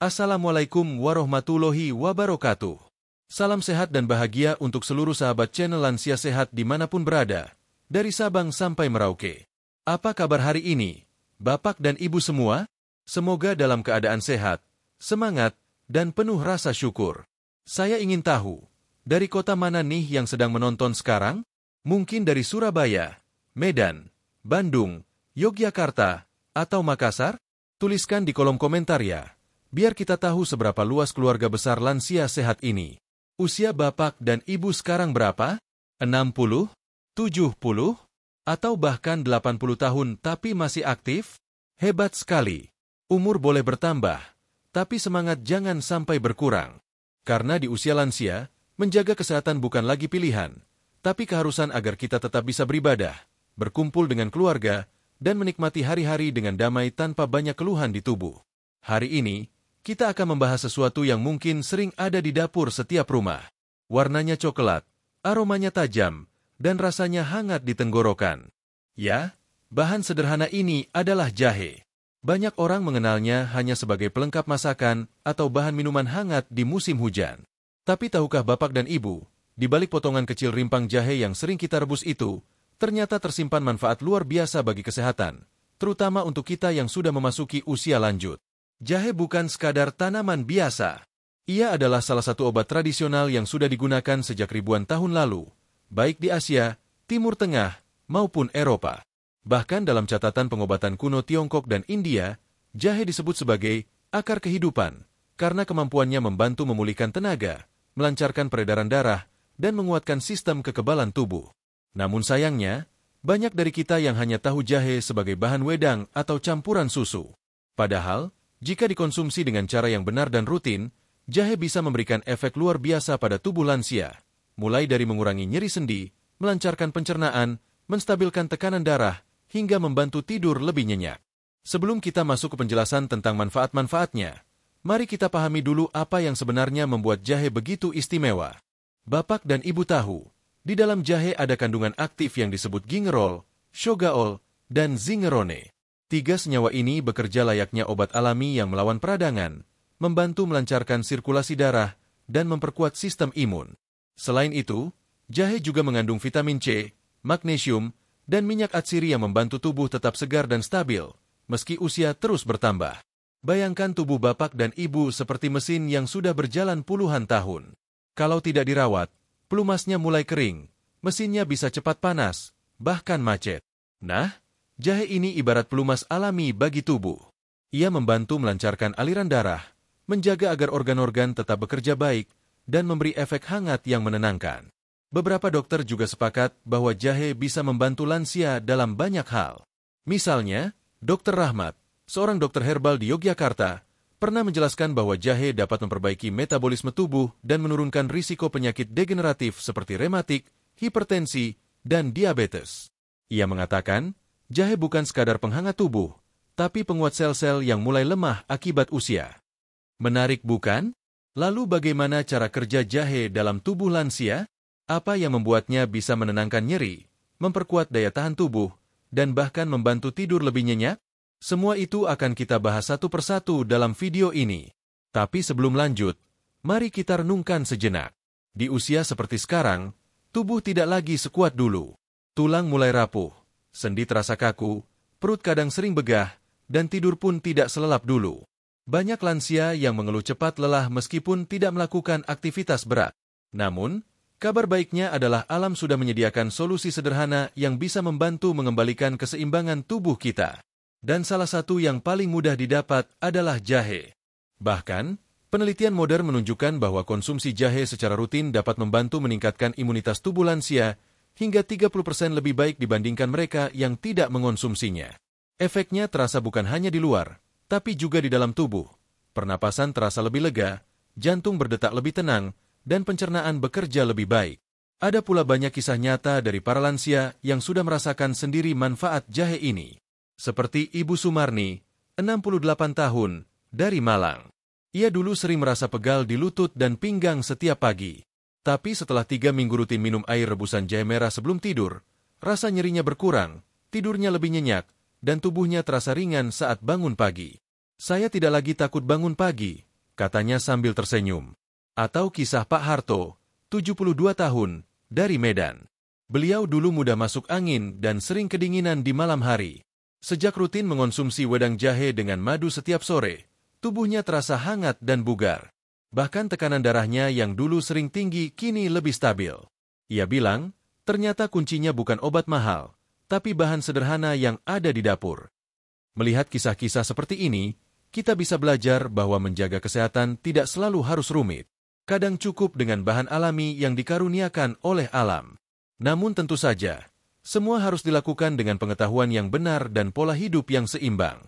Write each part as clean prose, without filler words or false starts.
Assalamualaikum warahmatullahi wabarakatuh. Salam sehat dan bahagia untuk seluruh sahabat channel Lansia Sehat dimanapun berada, dari Sabang sampai Merauke. Apa kabar hari ini, Bapak dan Ibu semua? Semoga dalam keadaan sehat, semangat, dan penuh rasa syukur. Saya ingin tahu, dari kota mana nih yang sedang menonton sekarang? Mungkin dari Surabaya, Medan, Bandung, Yogyakarta, atau Makassar? Tuliskan di kolom komentar ya, biar kita tahu seberapa luas keluarga besar Lansia Sehat ini. Usia Bapak dan Ibu sekarang berapa? 60? 70? Atau bahkan 80 tahun tapi masih aktif? Hebat sekali. Umur boleh bertambah, tapi semangat jangan sampai berkurang. Karena di usia lansia, menjaga kesehatan bukan lagi pilihan, tapi keharusan agar kita tetap bisa beribadah, berkumpul dengan keluarga, dan menikmati hari-hari dengan damai tanpa banyak keluhan di tubuh. Hari ini, kita akan membahas sesuatu yang mungkin sering ada di dapur setiap rumah. Warnanya coklat, aromanya tajam, dan rasanya hangat di tenggorokan. Ya, bahan sederhana ini adalah jahe. Banyak orang mengenalnya hanya sebagai pelengkap masakan atau bahan minuman hangat di musim hujan. Tapi tahukah Bapak dan Ibu, di balik potongan kecil rimpang jahe yang sering kita rebus itu, ternyata tersimpan manfaat luar biasa bagi kesehatan, terutama untuk kita yang sudah memasuki usia lanjut. Jahe bukan sekadar tanaman biasa. Ia adalah salah satu obat tradisional yang sudah digunakan sejak ribuan tahun lalu, baik di Asia, Timur Tengah, maupun Eropa. Bahkan dalam catatan pengobatan kuno Tiongkok dan India, jahe disebut sebagai akar kehidupan, karena kemampuannya membantu memulihkan tenaga, melancarkan peredaran darah, dan menguatkan sistem kekebalan tubuh. Namun sayangnya, banyak dari kita yang hanya tahu jahe sebagai bahan wedang atau campuran susu. Padahal, jika dikonsumsi dengan cara yang benar dan rutin, jahe bisa memberikan efek luar biasa pada tubuh lansia, mulai dari mengurangi nyeri sendi, melancarkan pencernaan, menstabilkan tekanan darah, hingga membantu tidur lebih nyenyak. Sebelum kita masuk ke penjelasan tentang manfaat-manfaatnya, mari kita pahami dulu apa yang sebenarnya membuat jahe begitu istimewa. Bapak dan Ibu tahu, di dalam jahe ada kandungan aktif yang disebut gingerol, shogaol, dan zingerone. 3 senyawa ini bekerja layaknya obat alami yang melawan peradangan, membantu melancarkan sirkulasi darah, dan memperkuat sistem imun. Selain itu, jahe juga mengandung vitamin C, magnesium, dan minyak atsiri yang membantu tubuh tetap segar dan stabil, meski usia terus bertambah. Bayangkan tubuh Bapak dan Ibu seperti mesin yang sudah berjalan puluhan tahun. Kalau tidak dirawat, pelumasnya mulai kering, mesinnya bisa cepat panas, bahkan macet. Nah, jahe ini ibarat pelumas alami bagi tubuh. Ia membantu melancarkan aliran darah, menjaga agar organ-organ tetap bekerja baik, dan memberi efek hangat yang menenangkan. Beberapa dokter juga sepakat bahwa jahe bisa membantu lansia dalam banyak hal. Misalnya, Dr. Rahmat, seorang dokter herbal di Yogyakarta, pernah menjelaskan bahwa jahe dapat memperbaiki metabolisme tubuh dan menurunkan risiko penyakit degeneratif seperti rematik, hipertensi, dan diabetes. Ia mengatakan, jahe bukan sekadar penghangat tubuh, tapi penguat sel-sel yang mulai lemah akibat usia. Menarik bukan? Lalu bagaimana cara kerja jahe dalam tubuh lansia? Apa yang membuatnya bisa menenangkan nyeri, memperkuat daya tahan tubuh, dan bahkan membantu tidur lebih nyenyak? Semua itu akan kita bahas satu persatu dalam video ini. Tapi sebelum lanjut, mari kita renungkan sejenak. Di usia seperti sekarang, tubuh tidak lagi sekuat dulu. Tulang mulai rapuh, sendi terasa kaku, perut kadang sering begah, dan tidur pun tidak selelap dulu. Banyak lansia yang mengeluh cepat lelah meskipun tidak melakukan aktivitas berat. Namun, kabar baiknya adalah alam sudah menyediakan solusi sederhana yang bisa membantu mengembalikan keseimbangan tubuh kita. Dan salah satu yang paling mudah didapat adalah jahe. Bahkan, penelitian modern menunjukkan bahwa konsumsi jahe secara rutin dapat membantu meningkatkan imunitas tubuh lansia hingga 30% lebih baik dibandingkan mereka yang tidak mengonsumsinya. Efeknya terasa bukan hanya di luar, tapi juga di dalam tubuh. Pernapasan terasa lebih lega, jantung berdetak lebih tenang, dan pencernaan bekerja lebih baik. Ada pula banyak kisah nyata dari para lansia yang sudah merasakan sendiri manfaat jahe ini. Seperti Ibu Sumarni, 68 tahun, dari Malang. Ia dulu sering merasa pegal di lutut dan pinggang setiap pagi. Tapi setelah 3 minggu rutin minum air rebusan jahe merah sebelum tidur, rasa nyerinya berkurang, tidurnya lebih nyenyak, dan tubuhnya terasa ringan saat bangun pagi. Saya tidak lagi takut bangun pagi, katanya sambil tersenyum. Atau kisah Pak Harto, 72 tahun, dari Medan. Beliau dulu mudah masuk angin dan sering kedinginan di malam hari. Sejak rutin mengonsumsi wedang jahe dengan madu setiap sore, tubuhnya terasa hangat dan bugar. Bahkan tekanan darahnya yang dulu sering tinggi kini lebih stabil. Ia bilang, ternyata kuncinya bukan obat mahal, tapi bahan sederhana yang ada di dapur. Melihat kisah-kisah seperti ini, kita bisa belajar bahwa menjaga kesehatan tidak selalu harus rumit. Kadang cukup dengan bahan alami yang dikaruniakan oleh alam. Namun tentu saja, semua harus dilakukan dengan pengetahuan yang benar dan pola hidup yang seimbang.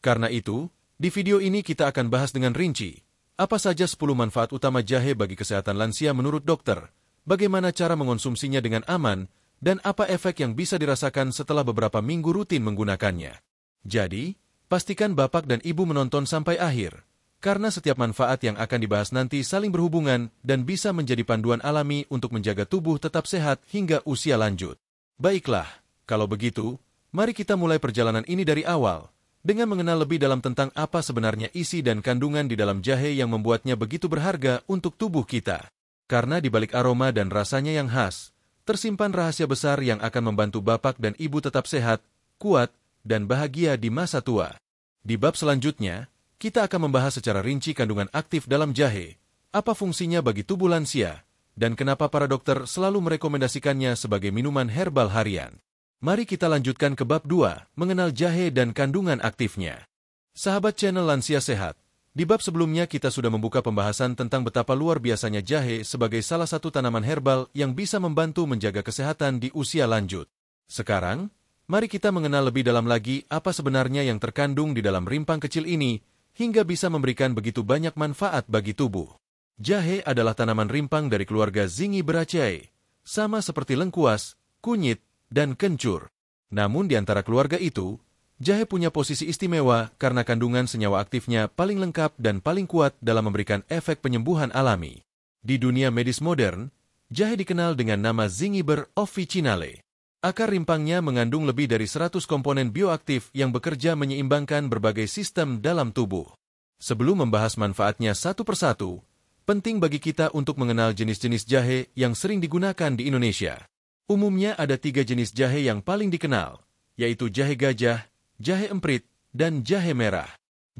Karena itu, di video ini kita akan bahas dengan rinci, apa saja 10 manfaat utama jahe bagi kesehatan lansia menurut dokter, bagaimana cara mengonsumsinya dengan aman, dan apa efek yang bisa dirasakan setelah beberapa minggu rutin menggunakannya. Jadi, pastikan Bapak dan Ibu menonton sampai akhir, karena setiap manfaat yang akan dibahas nanti saling berhubungan dan bisa menjadi panduan alami untuk menjaga tubuh tetap sehat hingga usia lanjut. Baiklah, kalau begitu, mari kita mulai perjalanan ini dari awal, dengan mengenal lebih dalam tentang apa sebenarnya isi dan kandungan di dalam jahe yang membuatnya begitu berharga untuk tubuh kita. Karena di balik aroma dan rasanya yang khas, tersimpan rahasia besar yang akan membantu Bapak dan Ibu tetap sehat, kuat, dan bahagia di masa tua. Di bab selanjutnya, kita akan membahas secara rinci kandungan aktif dalam jahe, apa fungsinya bagi tubuh lansia, dan kenapa para dokter selalu merekomendasikannya sebagai minuman herbal harian. Mari kita lanjutkan ke bab 2, mengenal jahe dan kandungan aktifnya. Sahabat channel Lansia Sehat, di bab sebelumnya kita sudah membuka pembahasan tentang betapa luar biasanya jahe sebagai salah satu tanaman herbal yang bisa membantu menjaga kesehatan di usia lanjut. Sekarang, mari kita mengenal lebih dalam lagi apa sebenarnya yang terkandung di dalam rimpang kecil ini, hingga bisa memberikan begitu banyak manfaat bagi tubuh. Jahe adalah tanaman rimpang dari keluarga Zingiberaceae, sama seperti lengkuas, kunyit, dan kencur. Namun di antara keluarga itu, jahe punya posisi istimewa karena kandungan senyawa aktifnya paling lengkap dan paling kuat dalam memberikan efek penyembuhan alami. Di dunia medis modern, jahe dikenal dengan nama Zingiber officinale. Akar rimpangnya mengandung lebih dari 100 komponen bioaktif yang bekerja menyeimbangkan berbagai sistem dalam tubuh. Sebelum membahas manfaatnya satu persatu, penting bagi kita untuk mengenal jenis-jenis jahe yang sering digunakan di Indonesia. Umumnya ada 3 jenis jahe yang paling dikenal, yaitu jahe gajah, jahe emprit, dan jahe merah.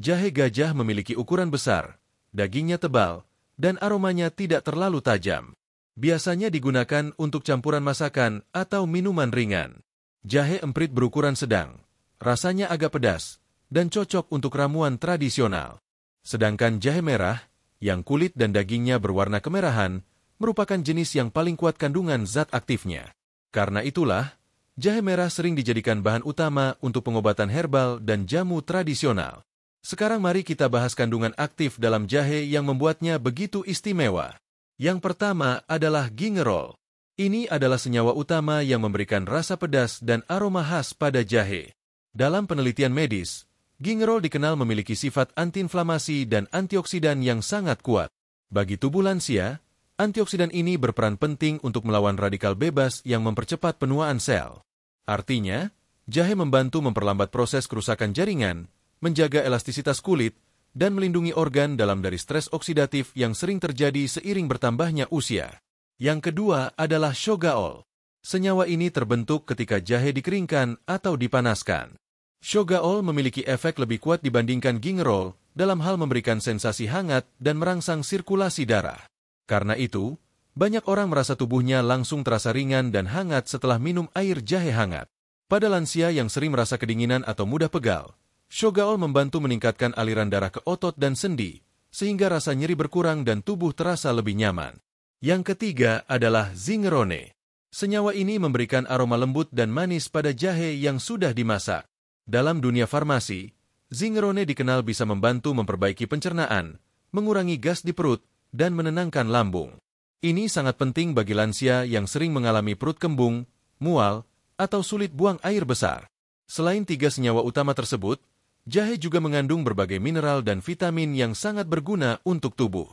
Jahe gajah memiliki ukuran besar, dagingnya tebal, dan aromanya tidak terlalu tajam. Biasanya digunakan untuk campuran masakan atau minuman ringan. Jahe emprit berukuran sedang, rasanya agak pedas, dan cocok untuk ramuan tradisional. Sedangkan jahe merah, yang kulit dan dagingnya berwarna kemerahan, merupakan jenis yang paling kuat kandungan zat aktifnya. Karena itulah, jahe merah sering dijadikan bahan utama untuk pengobatan herbal dan jamu tradisional. Sekarang mari kita bahas kandungan aktif dalam jahe yang membuatnya begitu istimewa. Yang pertama adalah gingerol. Ini adalah senyawa utama yang memberikan rasa pedas dan aroma khas pada jahe. Dalam penelitian medis, gingerol dikenal memiliki sifat antiinflamasi dan antioksidan yang sangat kuat. Bagi tubuh lansia, antioksidan ini berperan penting untuk melawan radikal bebas yang mempercepat penuaan sel. Artinya, jahe membantu memperlambat proses kerusakan jaringan, menjaga elastisitas kulit, dan melindungi organ dari stres oksidatif yang sering terjadi seiring bertambahnya usia. Yang kedua adalah shogaol. Senyawa ini terbentuk ketika jahe dikeringkan atau dipanaskan. Shogaol memiliki efek lebih kuat dibandingkan gingerol dalam hal memberikan sensasi hangat dan merangsang sirkulasi darah. Karena itu, banyak orang merasa tubuhnya langsung terasa ringan dan hangat setelah minum air jahe hangat. Pada lansia yang sering merasa kedinginan atau mudah pegal, shogaol membantu meningkatkan aliran darah ke otot dan sendi, sehingga rasa nyeri berkurang dan tubuh terasa lebih nyaman. Yang ketiga adalah zingerone. Senyawa ini memberikan aroma lembut dan manis pada jahe yang sudah dimasak. Dalam dunia farmasi, zingerone dikenal bisa membantu memperbaiki pencernaan, mengurangi gas di perut, dan menenangkan lambung. Ini sangat penting bagi lansia yang sering mengalami perut kembung, mual, atau sulit buang air besar. Selain 3 senyawa utama tersebut, jahe juga mengandung berbagai mineral dan vitamin yang sangat berguna untuk tubuh.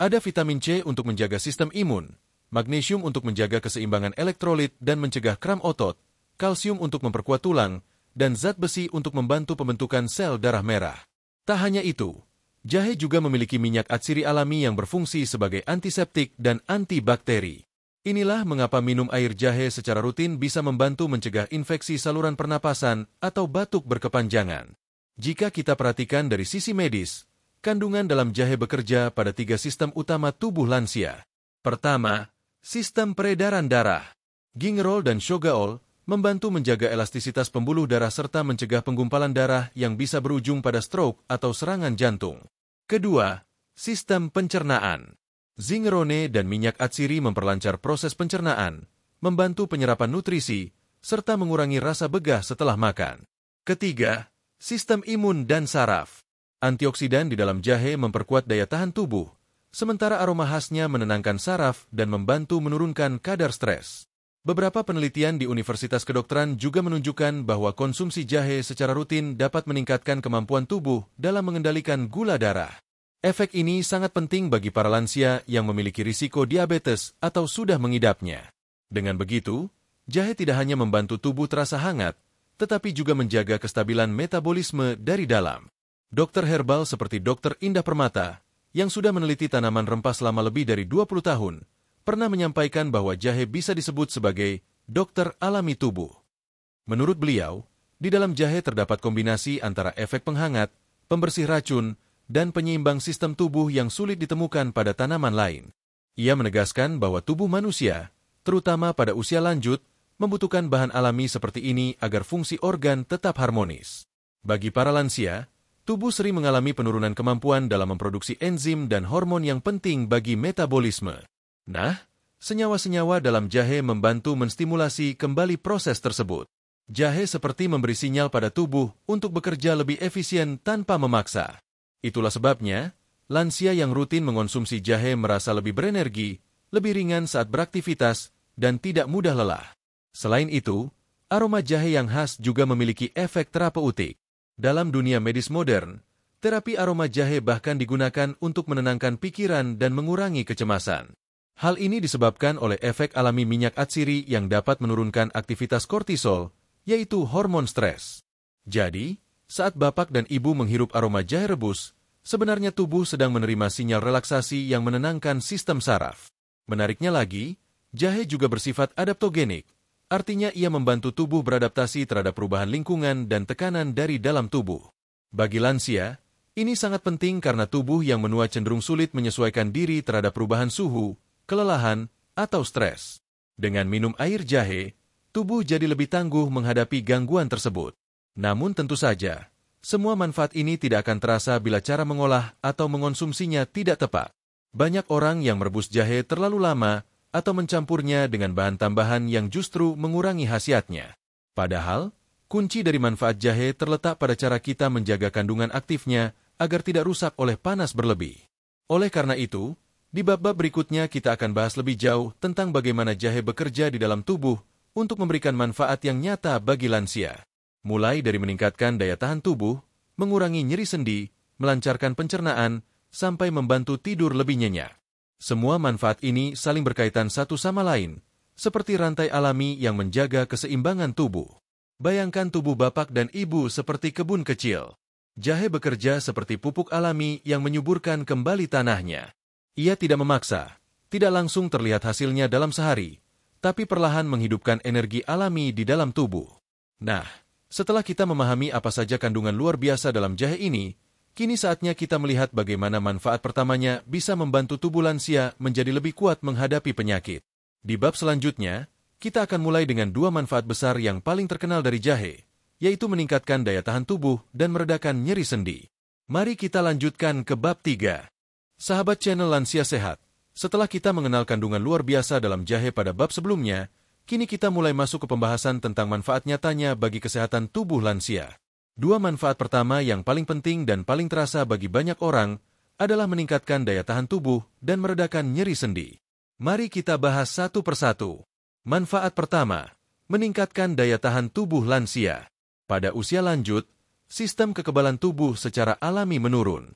Ada vitamin C untuk menjaga sistem imun, magnesium untuk menjaga keseimbangan elektrolit dan mencegah kram otot, kalsium untuk memperkuat tulang, dan zat besi untuk membantu pembentukan sel darah merah. Tak hanya itu, Jahe juga memiliki minyak atsiri alami yang berfungsi sebagai antiseptik dan antibakteri. Inilah mengapa minum air jahe secara rutin bisa membantu mencegah infeksi saluran pernapasan atau batuk berkepanjangan. Jika kita perhatikan dari sisi medis, kandungan dalam jahe bekerja pada 3 sistem utama tubuh lansia. Pertama, sistem peredaran darah. Gingerol dan Shogaol membantu menjaga elastisitas pembuluh darah serta mencegah penggumpalan darah yang bisa berujung pada stroke atau serangan jantung. Kedua, sistem pencernaan. Zingerone dan minyak atsiri memperlancar proses pencernaan, membantu penyerapan nutrisi, serta mengurangi rasa begah setelah makan. Ketiga, sistem imun dan saraf. Antioksidan di dalam jahe memperkuat daya tahan tubuh, sementara aroma khasnya menenangkan saraf dan membantu menurunkan kadar stres. Beberapa penelitian di Universitas Kedokteran juga menunjukkan bahwa konsumsi jahe secara rutin dapat meningkatkan kemampuan tubuh dalam mengendalikan gula darah. Efek ini sangat penting bagi para lansia yang memiliki risiko diabetes atau sudah mengidapnya. Dengan begitu, jahe tidak hanya membantu tubuh terasa hangat, tetapi juga menjaga kestabilan metabolisme dari dalam. Dokter herbal seperti Dr. Indah Permata, yang sudah meneliti tanaman rempah selama lebih dari 20 tahun, pernah menyampaikan bahwa jahe bisa disebut sebagai dokter alami tubuh. Menurut beliau, di dalam jahe terdapat kombinasi antara efek penghangat, pembersih racun, dan penyeimbang sistem tubuh yang sulit ditemukan pada tanaman lain. Ia menegaskan bahwa tubuh manusia, terutama pada usia lanjut, membutuhkan bahan alami seperti ini agar fungsi organ tetap harmonis. Bagi para lansia, tubuh sering mengalami penurunan kemampuan dalam memproduksi enzim dan hormon yang penting bagi metabolisme. Nah, senyawa-senyawa dalam jahe membantu menstimulasi kembali proses tersebut. Jahe seperti memberi sinyal pada tubuh untuk bekerja lebih efisien tanpa memaksa. Itulah sebabnya, lansia yang rutin mengonsumsi jahe merasa lebih berenergi, lebih ringan saat beraktivitas, dan tidak mudah lelah. Selain itu, aroma jahe yang khas juga memiliki efek terapeutik. Dalam dunia medis modern, terapi aroma jahe bahkan digunakan untuk menenangkan pikiran dan mengurangi kecemasan. Hal ini disebabkan oleh efek alami minyak atsiri yang dapat menurunkan aktivitas kortisol, yaitu hormon stres. Jadi, saat bapak dan ibu menghirup aroma jahe rebus, sebenarnya tubuh sedang menerima sinyal relaksasi yang menenangkan sistem saraf. Menariknya lagi, jahe juga bersifat adaptogenik, artinya ia membantu tubuh beradaptasi terhadap perubahan lingkungan dan tekanan dari dalam tubuh. Bagi lansia, ini sangat penting karena tubuh yang menua cenderung sulit menyesuaikan diri terhadap perubahan suhu, kelelahan, atau stres. Dengan minum air jahe, tubuh jadi lebih tangguh menghadapi gangguan tersebut. Namun tentu saja, semua manfaat ini tidak akan terasa bila cara mengolah atau mengonsumsinya tidak tepat. Banyak orang yang merebus jahe terlalu lama atau mencampurnya dengan bahan tambahan yang justru mengurangi khasiatnya. Padahal, kunci dari manfaat jahe terletak pada cara kita menjaga kandungan aktifnya agar tidak rusak oleh panas berlebih. Oleh karena itu, di bab-bab berikutnya kita akan bahas lebih jauh tentang bagaimana jahe bekerja di dalam tubuh untuk memberikan manfaat yang nyata bagi lansia. Mulai dari meningkatkan daya tahan tubuh, mengurangi nyeri sendi, melancarkan pencernaan, sampai membantu tidur lebih nyenyak. Semua manfaat ini saling berkaitan satu sama lain, seperti rantai alami yang menjaga keseimbangan tubuh. Bayangkan tubuh bapak dan ibu seperti kebun kecil. Jahe bekerja seperti pupuk alami yang menyuburkan kembali tanahnya. Ia tidak memaksa, tidak langsung terlihat hasilnya dalam sehari, tapi perlahan menghidupkan energi alami di dalam tubuh. Nah, setelah kita memahami apa saja kandungan luar biasa dalam jahe ini, kini saatnya kita melihat bagaimana manfaat pertamanya bisa membantu tubuh lansia menjadi lebih kuat menghadapi penyakit. Di bab selanjutnya, kita akan mulai dengan 2 manfaat besar yang paling terkenal dari jahe, yaitu meningkatkan daya tahan tubuh dan meredakan nyeri sendi. Mari kita lanjutkan ke bab 3. Sahabat channel Lansia Sehat, setelah kita mengenal kandungan luar biasa dalam jahe pada bab sebelumnya, kini kita mulai masuk ke pembahasan tentang manfaat nyatanya bagi kesehatan tubuh lansia. 2 manfaat pertama yang paling penting dan paling terasa bagi banyak orang adalah meningkatkan daya tahan tubuh dan meredakan nyeri sendi. Mari kita bahas satu persatu. Manfaat pertama, meningkatkan daya tahan tubuh lansia. Pada usia lanjut, sistem kekebalan tubuh secara alami menurun.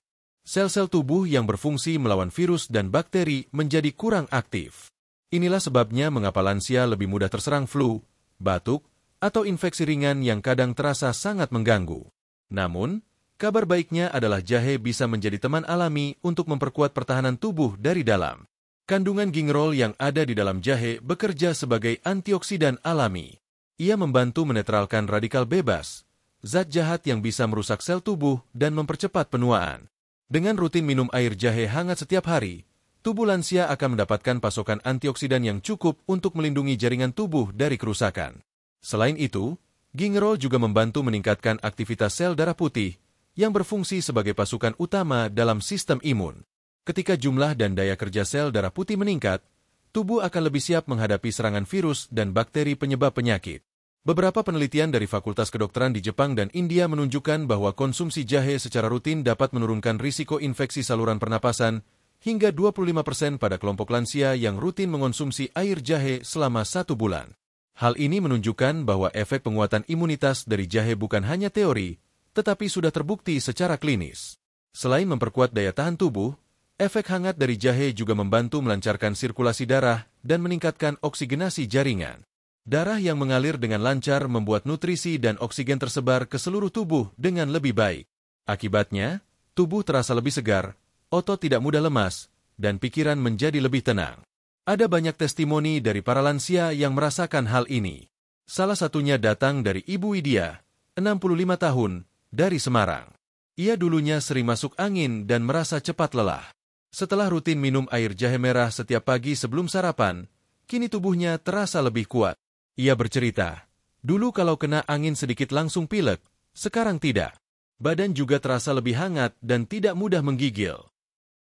Sel-sel tubuh yang berfungsi melawan virus dan bakteri menjadi kurang aktif. Inilah sebabnya mengapa lansia lebih mudah terserang flu, batuk, atau infeksi ringan yang kadang terasa sangat mengganggu. Namun, Kabar baiknya adalah jahe bisa menjadi teman alami untuk memperkuat pertahanan tubuh dari dalam. Kandungan gingerol yang ada di dalam jahe bekerja sebagai antioksidan alami. Ia membantu menetralkan radikal bebas, zat jahat yang bisa merusak sel tubuh dan mempercepat penuaan. Dengan rutin minum air jahe hangat setiap hari, tubuh lansia akan mendapatkan pasokan antioksidan yang cukup untuk melindungi jaringan tubuh dari kerusakan. Selain itu, gingerol juga membantu meningkatkan aktivitas sel darah putih yang berfungsi sebagai pasukan utama dalam sistem imun. Ketika jumlah dan daya kerja sel darah putih meningkat, tubuh akan lebih siap menghadapi serangan virus dan bakteri penyebab penyakit. Beberapa penelitian dari Fakultas Kedokteran di Jepang dan India menunjukkan bahwa konsumsi jahe secara rutin dapat menurunkan risiko infeksi saluran pernapasan hingga 25% pada kelompok lansia yang rutin mengonsumsi air jahe selama 1 bulan. Hal ini menunjukkan bahwa efek penguatan imunitas dari jahe bukan hanya teori, tetapi sudah terbukti secara klinis. Selain memperkuat daya tahan tubuh, efek hangat dari jahe juga membantu melancarkan sirkulasi darah dan meningkatkan oksigenasi jaringan. Darah yang mengalir dengan lancar membuat nutrisi dan oksigen tersebar ke seluruh tubuh dengan lebih baik. Akibatnya, tubuh terasa lebih segar, otot tidak mudah lemas, dan pikiran menjadi lebih tenang. Ada banyak testimoni dari para lansia yang merasakan hal ini. Salah satunya datang dari Ibu Widya, 65 tahun, dari Semarang. Ia dulunya sering masuk angin dan merasa cepat lelah. Setelah rutin minum air jahe merah setiap pagi sebelum sarapan, kini tubuhnya terasa lebih kuat. Ia bercerita, dulu kalau kena angin sedikit langsung pilek, sekarang tidak. Badan juga terasa lebih hangat dan tidak mudah menggigil.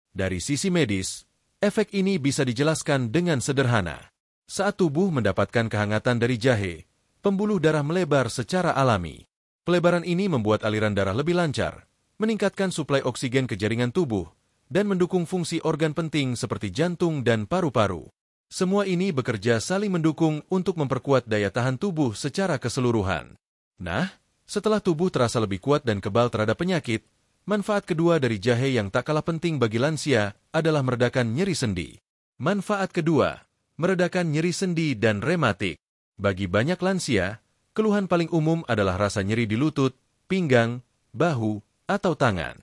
Dari sisi medis, efek ini bisa dijelaskan dengan sederhana. Saat tubuh mendapatkan kehangatan dari jahe, pembuluh darah melebar secara alami. Pelebaran ini membuat aliran darah lebih lancar, meningkatkan suplai oksigen ke jaringan tubuh, dan mendukung fungsi organ penting seperti jantung dan paru-paru. Semua ini bekerja saling mendukung untuk memperkuat daya tahan tubuh secara keseluruhan. Nah, setelah tubuh terasa lebih kuat dan kebal terhadap penyakit, manfaat kedua dari jahe yang tak kalah penting bagi lansia adalah meredakan nyeri sendi. Manfaat kedua, meredakan nyeri sendi dan rematik. Bagi banyak lansia, keluhan paling umum adalah rasa nyeri di lutut, pinggang, bahu, atau tangan.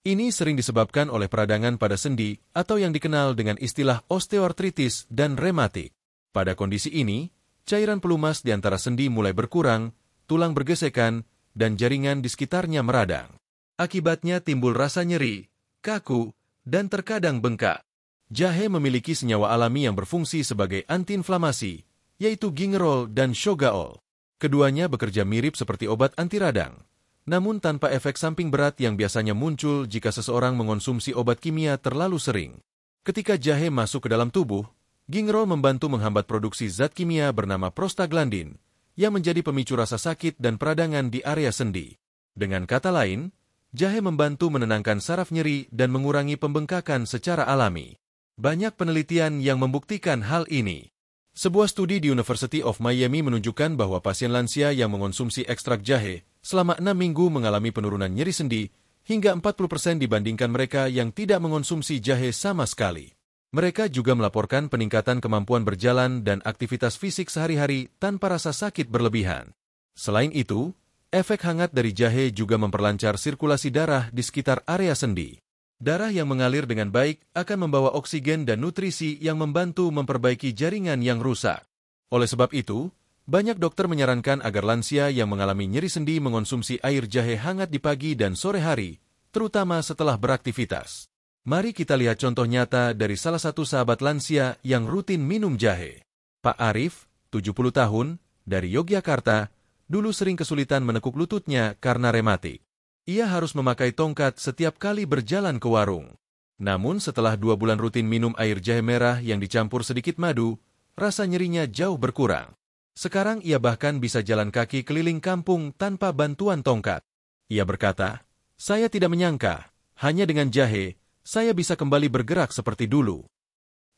Ini sering disebabkan oleh peradangan pada sendi atau yang dikenal dengan istilah osteoartritis dan rematik. Pada kondisi ini, cairan pelumas di antara sendi mulai berkurang, tulang bergesekan, dan jaringan di sekitarnya meradang. Akibatnya timbul rasa nyeri, kaku, dan terkadang bengkak. Jahe memiliki senyawa alami yang berfungsi sebagai antiinflamasi, yaitu gingerol dan shogaol. Keduanya bekerja mirip seperti obat anti radang, namun tanpa efek samping berat yang biasanya muncul jika seseorang mengonsumsi obat kimia terlalu sering. Ketika jahe masuk ke dalam tubuh, gingerol membantu menghambat produksi zat kimia bernama prostaglandin, yang menjadi pemicu rasa sakit dan peradangan di area sendi. Dengan kata lain, jahe membantu menenangkan saraf nyeri dan mengurangi pembengkakan secara alami. Banyak penelitian yang membuktikan hal ini. Sebuah studi di University of Miami menunjukkan bahwa pasien lansia yang mengonsumsi ekstrak jahe selama 6 minggu mengalami penurunan nyeri sendi hingga 40% dibandingkan mereka yang tidak mengonsumsi jahe sama sekali. Mereka juga melaporkan peningkatan kemampuan berjalan dan aktivitas fisik sehari-hari tanpa rasa sakit berlebihan. Selain itu, efek hangat dari jahe juga memperlancar sirkulasi darah di sekitar area sendi. Darah yang mengalir dengan baik akan membawa oksigen dan nutrisi yang membantu memperbaiki jaringan yang rusak. Oleh sebab itu, banyak dokter menyarankan agar lansia yang mengalami nyeri sendi mengonsumsi air jahe hangat di pagi dan sore hari, terutama setelah beraktivitas. Mari kita lihat contoh nyata dari salah satu sahabat lansia yang rutin minum jahe. Pak Arif, 70 tahun, dari Yogyakarta, dulu sering kesulitan menekuk lututnya karena rematik. Ia harus memakai tongkat setiap kali berjalan ke warung. Namun setelah 2 bulan rutin minum air jahe merah yang dicampur sedikit madu, rasa nyerinya jauh berkurang. Sekarang ia bahkan bisa jalan kaki keliling kampung tanpa bantuan tongkat. Ia berkata, "Saya tidak menyangka, hanya dengan jahe, saya bisa kembali bergerak seperti dulu."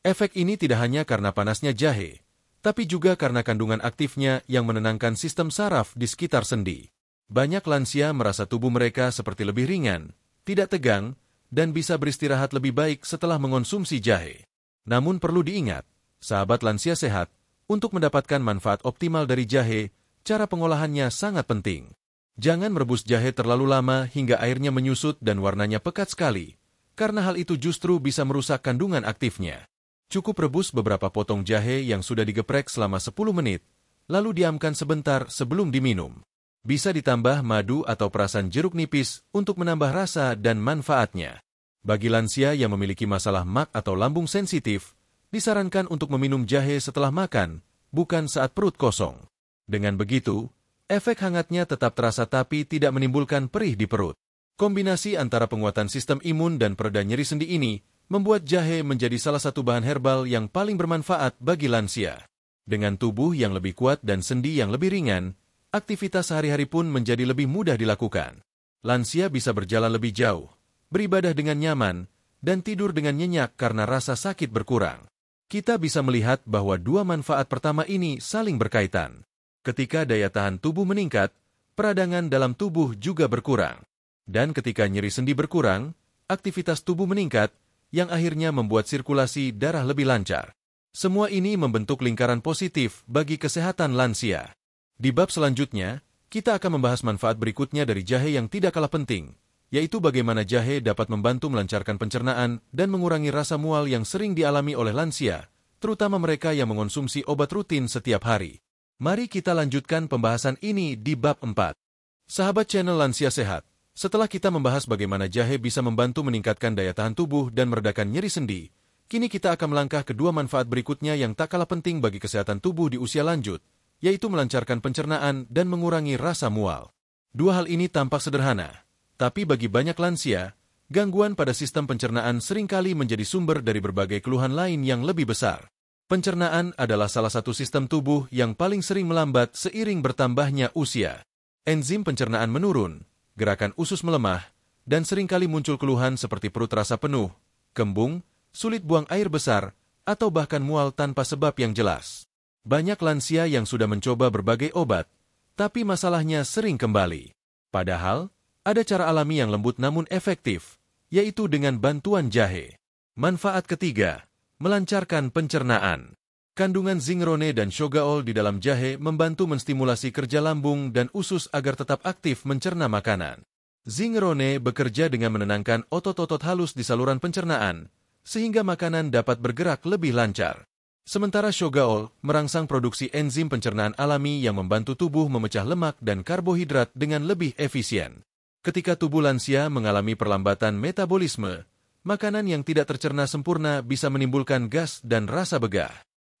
Efek ini tidak hanya karena panasnya jahe, tapi juga karena kandungan aktifnya yang menenangkan sistem saraf di sekitar sendi. Banyak lansia merasa tubuh mereka seperti lebih ringan, tidak tegang, dan bisa beristirahat lebih baik setelah mengonsumsi jahe. Namun perlu diingat, sahabat lansia sehat, untuk mendapatkan manfaat optimal dari jahe, cara pengolahannya sangat penting. Jangan merebus jahe terlalu lama hingga airnya menyusut dan warnanya pekat sekali, karena hal itu justru bisa merusak kandungan aktifnya. Cukup rebus beberapa potong jahe yang sudah digeprek selama 10 menit, lalu diamkan sebentar sebelum diminum. Bisa ditambah madu atau perasan jeruk nipis untuk menambah rasa dan manfaatnya. Bagi lansia yang memiliki masalah MAG atau lambung sensitif, disarankan untuk meminum jahe setelah makan, bukan saat perut kosong. Dengan begitu, efek hangatnya tetap terasa tapi tidak menimbulkan perih di perut. Kombinasi antara penguatan sistem imun dan pereda nyeri sendi ini membuat jahe menjadi salah satu bahan herbal yang paling bermanfaat bagi lansia. Dengan tubuh yang lebih kuat dan sendi yang lebih ringan, aktivitas sehari-hari pun menjadi lebih mudah dilakukan. Lansia bisa berjalan lebih jauh, beribadah dengan nyaman, dan tidur dengan nyenyak karena rasa sakit berkurang. Kita bisa melihat bahwa dua manfaat pertama ini saling berkaitan. Ketika daya tahan tubuh meningkat, peradangan dalam tubuh juga berkurang. Dan ketika nyeri sendi berkurang, aktivitas tubuh meningkat, yang akhirnya membuat sirkulasi darah lebih lancar. Semua ini membentuk lingkaran positif bagi kesehatan lansia. Di bab selanjutnya, kita akan membahas manfaat berikutnya dari jahe yang tidak kalah penting, yaitu bagaimana jahe dapat membantu melancarkan pencernaan dan mengurangi rasa mual yang sering dialami oleh lansia, terutama mereka yang mengonsumsi obat rutin setiap hari. Mari kita lanjutkan pembahasan ini di bab 4. Sahabat channel Lansia Sehat, setelah kita membahas bagaimana jahe bisa membantu meningkatkan daya tahan tubuh dan meredakan nyeri sendi, kini kita akan melangkah ke dua manfaat berikutnya yang tak kalah penting bagi kesehatan tubuh di usia lanjut, yaitu melancarkan pencernaan dan mengurangi rasa mual. Dua hal ini tampak sederhana, tapi bagi banyak lansia, gangguan pada sistem pencernaan seringkali menjadi sumber dari berbagai keluhan lain yang lebih besar. Pencernaan adalah salah satu sistem tubuh yang paling sering melambat seiring bertambahnya usia. Enzim pencernaan menurun, gerakan usus melemah, dan seringkali muncul keluhan seperti perut rasa penuh, kembung, sulit buang air besar, atau bahkan mual tanpa sebab yang jelas. Banyak lansia yang sudah mencoba berbagai obat, tapi masalahnya sering kembali. Padahal, ada cara alami yang lembut namun efektif, yaitu dengan bantuan jahe. Manfaat ketiga, melancarkan pencernaan. Kandungan zingerone dan shogaol di dalam jahe membantu menstimulasi kerja lambung dan usus agar tetap aktif mencerna makanan. Zingerone bekerja dengan menenangkan otot-otot halus di saluran pencernaan, sehingga makanan dapat bergerak lebih lancar. Sementara shogaol merangsang produksi enzim pencernaan alami yang membantu tubuh memecah lemak dan karbohidrat dengan lebih efisien. Ketika tubuh lansia mengalami perlambatan metabolisme, makanan yang tidak tercerna sempurna bisa menimbulkan gas dan rasa begah.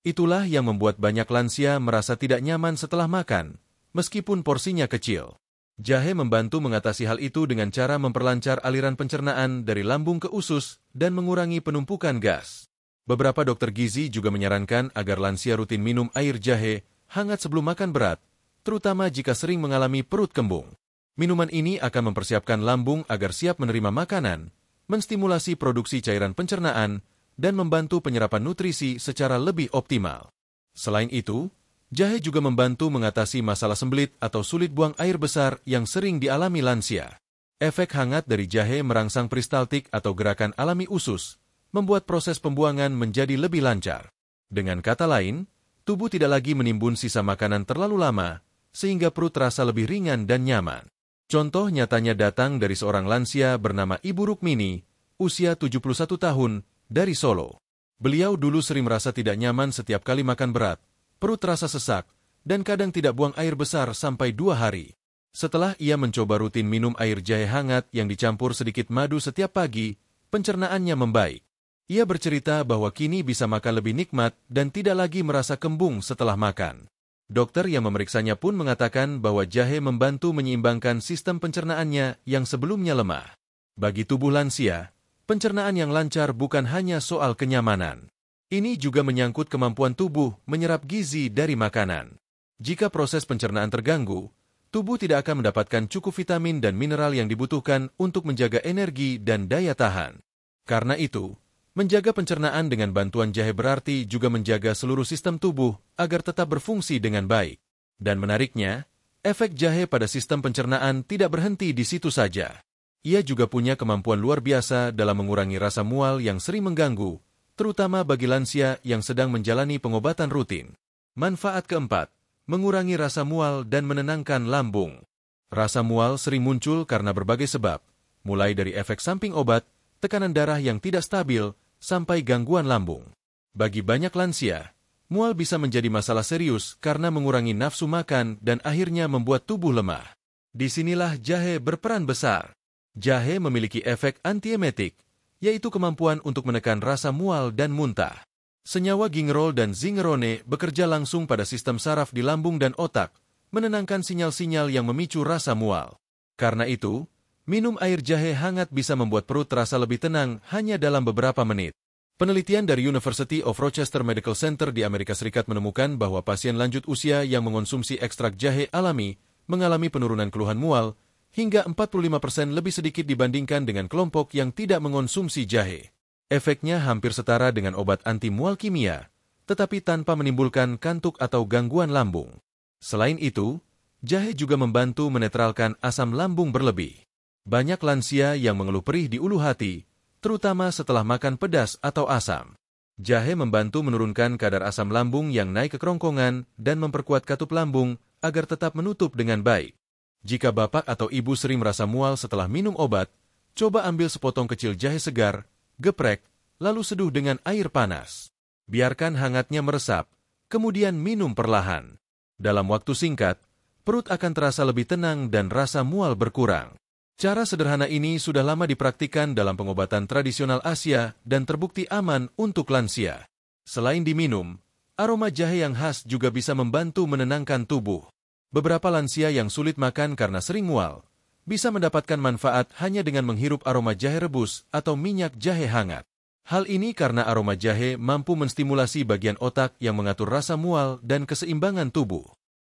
Itulah yang membuat banyak lansia merasa tidak nyaman setelah makan, meskipun porsinya kecil. Jahe membantu mengatasi hal itu dengan cara memperlancar aliran pencernaan dari lambung ke usus dan mengurangi penumpukan gas. Beberapa dokter gizi juga menyarankan agar lansia rutin minum air jahe hangat sebelum makan berat, terutama jika sering mengalami perut kembung. Minuman ini akan mempersiapkan lambung agar siap menerima makanan, menstimulasi produksi cairan pencernaan, dan membantu penyerapan nutrisi secara lebih optimal. Selain itu, jahe juga membantu mengatasi masalah sembelit atau sulit buang air besar yang sering dialami lansia. Efek hangat dari jahe merangsang peristaltik atau gerakan alami usus, membuat proses pembuangan menjadi lebih lancar. Dengan kata lain, tubuh tidak lagi menimbun sisa makanan terlalu lama, sehingga perut terasa lebih ringan dan nyaman. Contoh nyatanya datang dari seorang lansia bernama Ibu Rukmini, usia 71 tahun, dari Solo. Beliau dulu sering merasa tidak nyaman setiap kali makan berat, perut terasa sesak, dan kadang tidak buang air besar sampai 2 hari. Setelah ia mencoba rutin minum air jahe hangat yang dicampur sedikit madu setiap pagi, pencernaannya membaik. Ia bercerita bahwa kini bisa makan lebih nikmat dan tidak lagi merasa kembung setelah makan. Dokter yang memeriksanya pun mengatakan bahwa jahe membantu menyeimbangkan sistem pencernaannya yang sebelumnya lemah. Bagi tubuh lansia, pencernaan yang lancar bukan hanya soal kenyamanan. Ini juga menyangkut kemampuan tubuh menyerap gizi dari makanan. Jika proses pencernaan terganggu, tubuh tidak akan mendapatkan cukup vitamin dan mineral yang dibutuhkan untuk menjaga energi dan daya tahan. Karena itu, menjaga pencernaan dengan bantuan jahe berarti juga menjaga seluruh sistem tubuh agar tetap berfungsi dengan baik. Dan menariknya, efek jahe pada sistem pencernaan tidak berhenti di situ saja. Ia juga punya kemampuan luar biasa dalam mengurangi rasa mual yang sering mengganggu, terutama bagi lansia yang sedang menjalani pengobatan rutin. Manfaat keempat, mengurangi rasa mual dan menenangkan lambung. Rasa mual sering muncul karena berbagai sebab, mulai dari efek samping obat, tekanan darah yang tidak stabil, sampai gangguan lambung. Bagi banyak lansia, mual bisa menjadi masalah serius karena mengurangi nafsu makan dan akhirnya membuat tubuh lemah. Disinilah jahe berperan besar. Jahe memiliki efek antiemetik, yaitu kemampuan untuk menekan rasa mual dan muntah. Senyawa gingerol dan zingerone bekerja langsung pada sistem saraf di lambung dan otak, menenangkan sinyal-sinyal yang memicu rasa mual. Karena itu, minum air jahe hangat bisa membuat perut terasa lebih tenang hanya dalam beberapa menit. Penelitian dari University of Rochester Medical Center di Amerika Serikat menemukan bahwa pasien lanjut usia yang mengonsumsi ekstrak jahe alami mengalami penurunan keluhan mual hingga 45% lebih sedikit dibandingkan dengan kelompok yang tidak mengonsumsi jahe. Efeknya hampir setara dengan obat anti-mual kimia, tetapi tanpa menimbulkan kantuk atau gangguan lambung. Selain itu, jahe juga membantu menetralkan asam lambung berlebih. Banyak lansia yang mengeluh perih di ulu hati, terutama setelah makan pedas atau asam. Jahe membantu menurunkan kadar asam lambung yang naik ke kerongkongan dan memperkuat katup lambung agar tetap menutup dengan baik. Jika bapak atau ibu sering merasa mual setelah minum obat, coba ambil sepotong kecil jahe segar, geprek, lalu seduh dengan air panas. Biarkan hangatnya meresap, kemudian minum perlahan. Dalam waktu singkat, perut akan terasa lebih tenang dan rasa mual berkurang. Cara sederhana ini sudah lama dipraktikkan dalam pengobatan tradisional Asia dan terbukti aman untuk lansia. Selain diminum, aroma jahe yang khas juga bisa membantu menenangkan tubuh. Beberapa lansia yang sulit makan karena sering mual bisa mendapatkan manfaat hanya dengan menghirup aroma jahe rebus atau minyak jahe hangat. Hal ini karena aroma jahe mampu menstimulasi bagian otak yang mengatur rasa mual dan keseimbangan tubuh.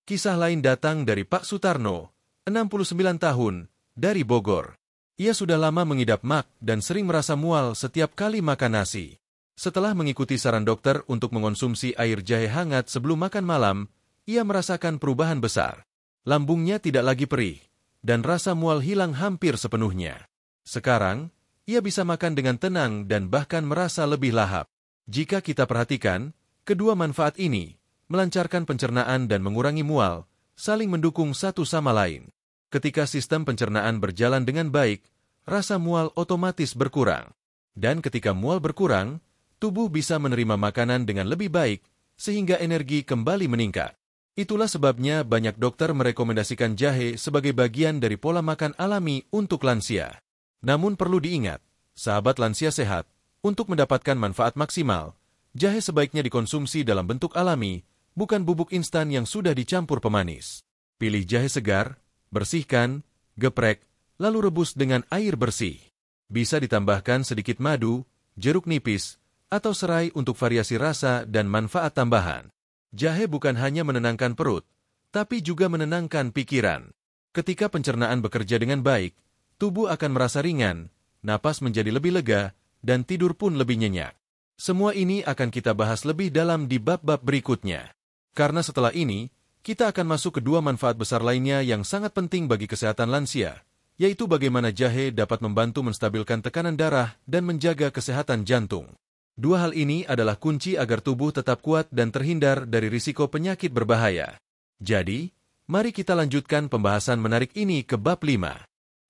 Kisah lain datang dari Pak Sutarno, 69 tahun, dari Bogor. Ia sudah lama mengidap MAG dan sering merasa mual setiap kali makan nasi. Setelah mengikuti saran dokter untuk mengonsumsi air jahe hangat sebelum makan malam, ia merasakan perubahan besar. Lambungnya tidak lagi perih, dan rasa mual hilang hampir sepenuhnya. Sekarang, ia bisa makan dengan tenang dan bahkan merasa lebih lahap. Jika kita perhatikan, kedua manfaat ini, melancarkan pencernaan dan mengurangi mual, saling mendukung satu sama lain. Ketika sistem pencernaan berjalan dengan baik, rasa mual otomatis berkurang. Dan ketika mual berkurang, tubuh bisa menerima makanan dengan lebih baik, sehingga energi kembali meningkat. Itulah sebabnya banyak dokter merekomendasikan jahe sebagai bagian dari pola makan alami untuk lansia. Namun perlu diingat, sahabat lansia sehat, untuk mendapatkan manfaat maksimal, jahe sebaiknya dikonsumsi dalam bentuk alami, bukan bubuk instan yang sudah dicampur pemanis. Pilih jahe segar, bersihkan, geprek, lalu rebus dengan air bersih. Bisa ditambahkan sedikit madu, jeruk nipis, atau serai untuk variasi rasa dan manfaat tambahan. Jahe bukan hanya menenangkan perut, tapi juga menenangkan pikiran. Ketika pencernaan bekerja dengan baik, tubuh akan merasa ringan, napas menjadi lebih lega, dan tidur pun lebih nyenyak. Semua ini akan kita bahas lebih dalam di bab-bab berikutnya. Karena setelah ini, kita akan masuk ke dua manfaat besar lainnya yang sangat penting bagi kesehatan lansia, yaitu bagaimana jahe dapat membantu menstabilkan tekanan darah dan menjaga kesehatan jantung. Dua hal ini adalah kunci agar tubuh tetap kuat dan terhindar dari risiko penyakit berbahaya. Jadi, mari kita lanjutkan pembahasan menarik ini ke bab 5.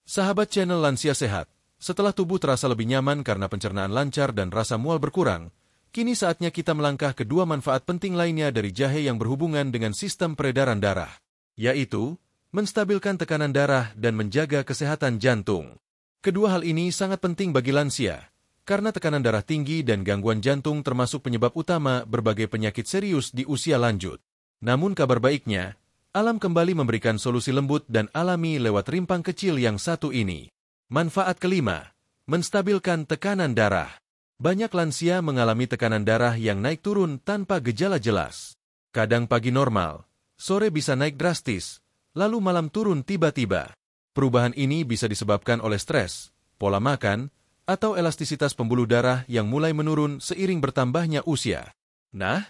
Sahabat channel Lansia Sehat, setelah tubuh terasa lebih nyaman karena pencernaan lancar dan rasa mual berkurang, kini saatnya kita melangkah ke dua manfaat penting lainnya dari jahe yang berhubungan dengan sistem peredaran darah, yaitu menstabilkan tekanan darah dan menjaga kesehatan jantung. Kedua hal ini sangat penting bagi lansia, karena tekanan darah tinggi dan gangguan jantung termasuk penyebab utama berbagai penyakit serius di usia lanjut. Namun kabar baiknya, alam kembali memberikan solusi lembut dan alami lewat rimpang kecil yang satu ini. Manfaat kelima, menstabilkan tekanan darah. Banyak lansia mengalami tekanan darah yang naik turun tanpa gejala jelas. Kadang pagi normal, sore bisa naik drastis, lalu malam turun tiba-tiba. Perubahan ini bisa disebabkan oleh stres, pola makan, atau elastisitas pembuluh darah yang mulai menurun seiring bertambahnya usia. Nah,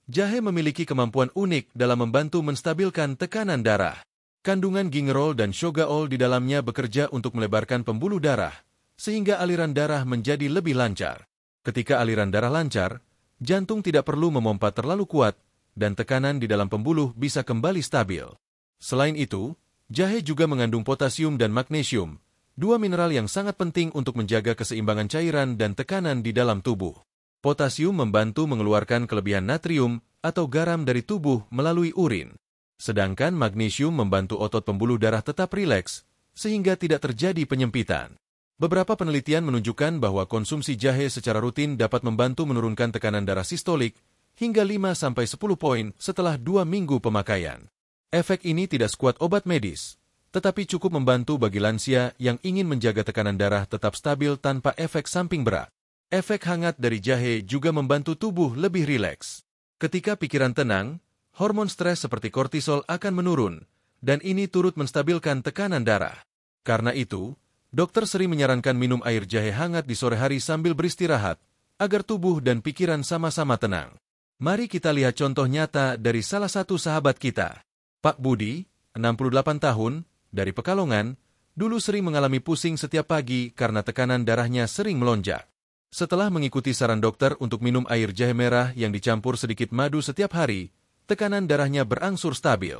jahe memiliki kemampuan unik dalam membantu menstabilkan tekanan darah. Kandungan gingerol dan shogaol di dalamnya bekerja untuk melebarkan pembuluh darah, sehingga aliran darah menjadi lebih lancar. Ketika aliran darah lancar, jantung tidak perlu memompa terlalu kuat, dan tekanan di dalam pembuluh bisa kembali stabil. Selain itu, Jahe juga mengandung potasium dan magnesium, dua mineral yang sangat penting untuk menjaga keseimbangan cairan dan tekanan di dalam tubuh. Potasium membantu mengeluarkan kelebihan natrium atau garam dari tubuh melalui urin. Sedangkan magnesium membantu otot pembuluh darah tetap rileks, sehingga tidak terjadi penyempitan. Beberapa penelitian menunjukkan bahwa konsumsi jahe secara rutin dapat membantu menurunkan tekanan darah sistolik hingga 5-10 poin setelah 2 minggu pemakaian. Efek ini tidak sekuat obat medis, tetapi cukup membantu bagi lansia yang ingin menjaga tekanan darah tetap stabil tanpa efek samping berat. Efek hangat dari jahe juga membantu tubuh lebih rileks. Ketika pikiran tenang, hormon stres seperti kortisol akan menurun, dan ini turut menstabilkan tekanan darah. Karena itu, dokter sering menyarankan minum air jahe hangat di sore hari sambil beristirahat, agar tubuh dan pikiran sama-sama tenang. Mari kita lihat contoh nyata dari salah satu sahabat kita. Pak Budi, 68 tahun, dari Pekalongan, dulu sering mengalami pusing setiap pagi karena tekanan darahnya sering melonjak. Setelah mengikuti saran dokter untuk minum air jahe merah yang dicampur sedikit madu setiap hari, tekanan darahnya berangsur stabil.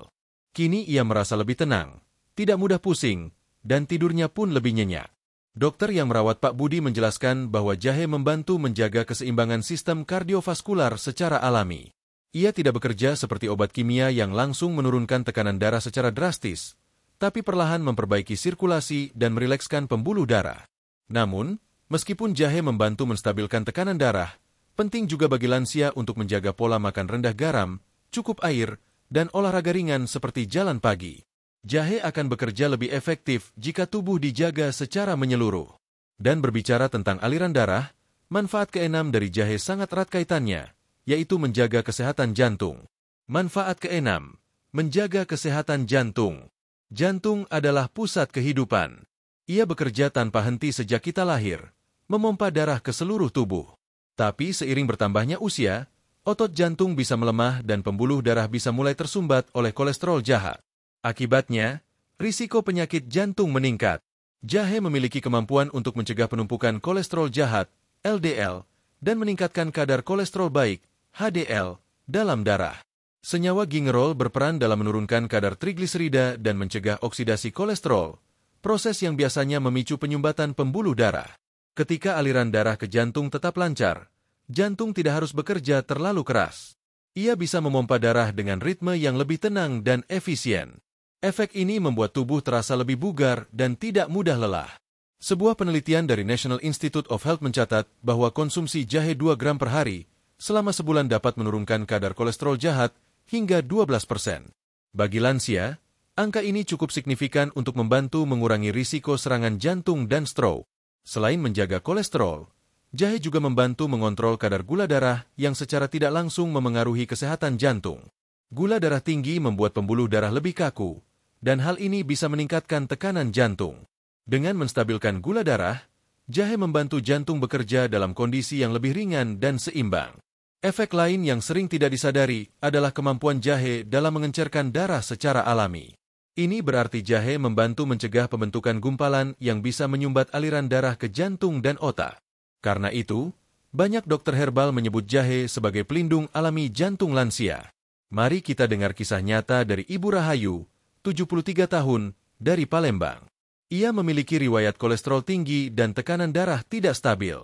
Kini ia merasa lebih tenang, tidak mudah pusing, dan tidurnya pun lebih nyenyak. Dokter yang merawat Pak Budi menjelaskan bahwa jahe membantu menjaga keseimbangan sistem kardiovaskular secara alami. Ia tidak bekerja seperti obat kimia yang langsung menurunkan tekanan darah secara drastis, tapi perlahan memperbaiki sirkulasi dan merilekskan pembuluh darah. Namun, meskipun jahe membantu menstabilkan tekanan darah, penting juga bagi lansia untuk menjaga pola makan rendah garam, cukup air, dan olahraga ringan seperti jalan pagi. Jahe akan bekerja lebih efektif jika tubuh dijaga secara menyeluruh. Dan berbicara tentang aliran darah, manfaat keenam dari jahe sangat erat kaitannya, yaitu menjaga kesehatan jantung. Manfaat keenam, menjaga kesehatan jantung. Jantung adalah pusat kehidupan. Ia bekerja tanpa henti sejak kita lahir, memompa darah ke seluruh tubuh. Tapi seiring bertambahnya usia, otot jantung bisa melemah dan pembuluh darah bisa mulai tersumbat oleh kolesterol jahat. Akibatnya, risiko penyakit jantung meningkat. Jahe memiliki kemampuan untuk mencegah penumpukan kolesterol jahat, LDL, dan meningkatkan kadar kolesterol baik, HDL, dalam darah. Senyawa gingerol berperan dalam menurunkan kadar trigliserida dan mencegah oksidasi kolesterol, proses yang biasanya memicu penyumbatan pembuluh darah. Ketika aliran darah ke jantung tetap lancar, jantung tidak harus bekerja terlalu keras. Ia bisa memompa darah dengan ritme yang lebih tenang dan efisien. Efek ini membuat tubuh terasa lebih bugar dan tidak mudah lelah. Sebuah penelitian dari National Institute of Health mencatat bahwa konsumsi jahe 2 gram per hari selama sebulan dapat menurunkan kadar kolesterol jahat hingga 12%. Bagi lansia, angka ini cukup signifikan untuk membantu mengurangi risiko serangan jantung dan stroke. Selain menjaga kolesterol, jahe juga membantu mengontrol kadar gula darah yang secara tidak langsung memengaruhi kesehatan jantung. Gula darah tinggi membuat pembuluh darah lebih kaku, dan hal ini bisa meningkatkan tekanan jantung. Dengan menstabilkan gula darah, jahe membantu jantung bekerja dalam kondisi yang lebih ringan dan seimbang. Efek lain yang sering tidak disadari adalah kemampuan jahe dalam mengencerkan darah secara alami. Ini berarti jahe membantu mencegah pembentukan gumpalan yang bisa menyumbat aliran darah ke jantung dan otak. Karena itu, banyak dokter herbal menyebut jahe sebagai pelindung alami jantung lansia. Mari kita dengar kisah nyata dari Ibu Rahayu, 73 tahun, dari Palembang. Ia memiliki riwayat kolesterol tinggi dan tekanan darah tidak stabil.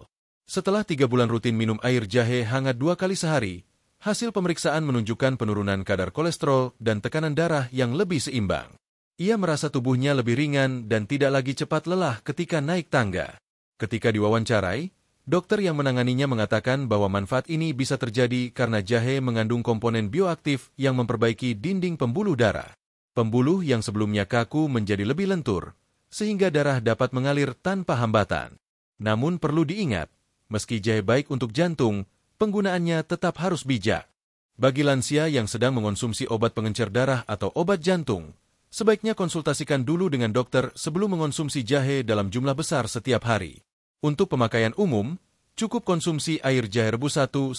Setelah 3 bulan rutin minum air jahe hangat 2 kali sehari, hasil pemeriksaan menunjukkan penurunan kadar kolesterol dan tekanan darah yang lebih seimbang. Ia merasa tubuhnya lebih ringan dan tidak lagi cepat lelah ketika naik tangga. Ketika diwawancarai, dokter yang menanganinya mengatakan bahwa manfaat ini bisa terjadi karena jahe mengandung komponen bioaktif yang memperbaiki dinding pembuluh darah. Pembuluh yang sebelumnya kaku menjadi lebih lentur, sehingga darah dapat mengalir tanpa hambatan. Namun perlu diingat, meski jahe baik untuk jantung, penggunaannya tetap harus bijak. Bagi lansia yang sedang mengonsumsi obat pengencer darah atau obat jantung, sebaiknya konsultasikan dulu dengan dokter sebelum mengonsumsi jahe dalam jumlah besar setiap hari. Untuk pemakaian umum, cukup konsumsi air jahe rebus 1-2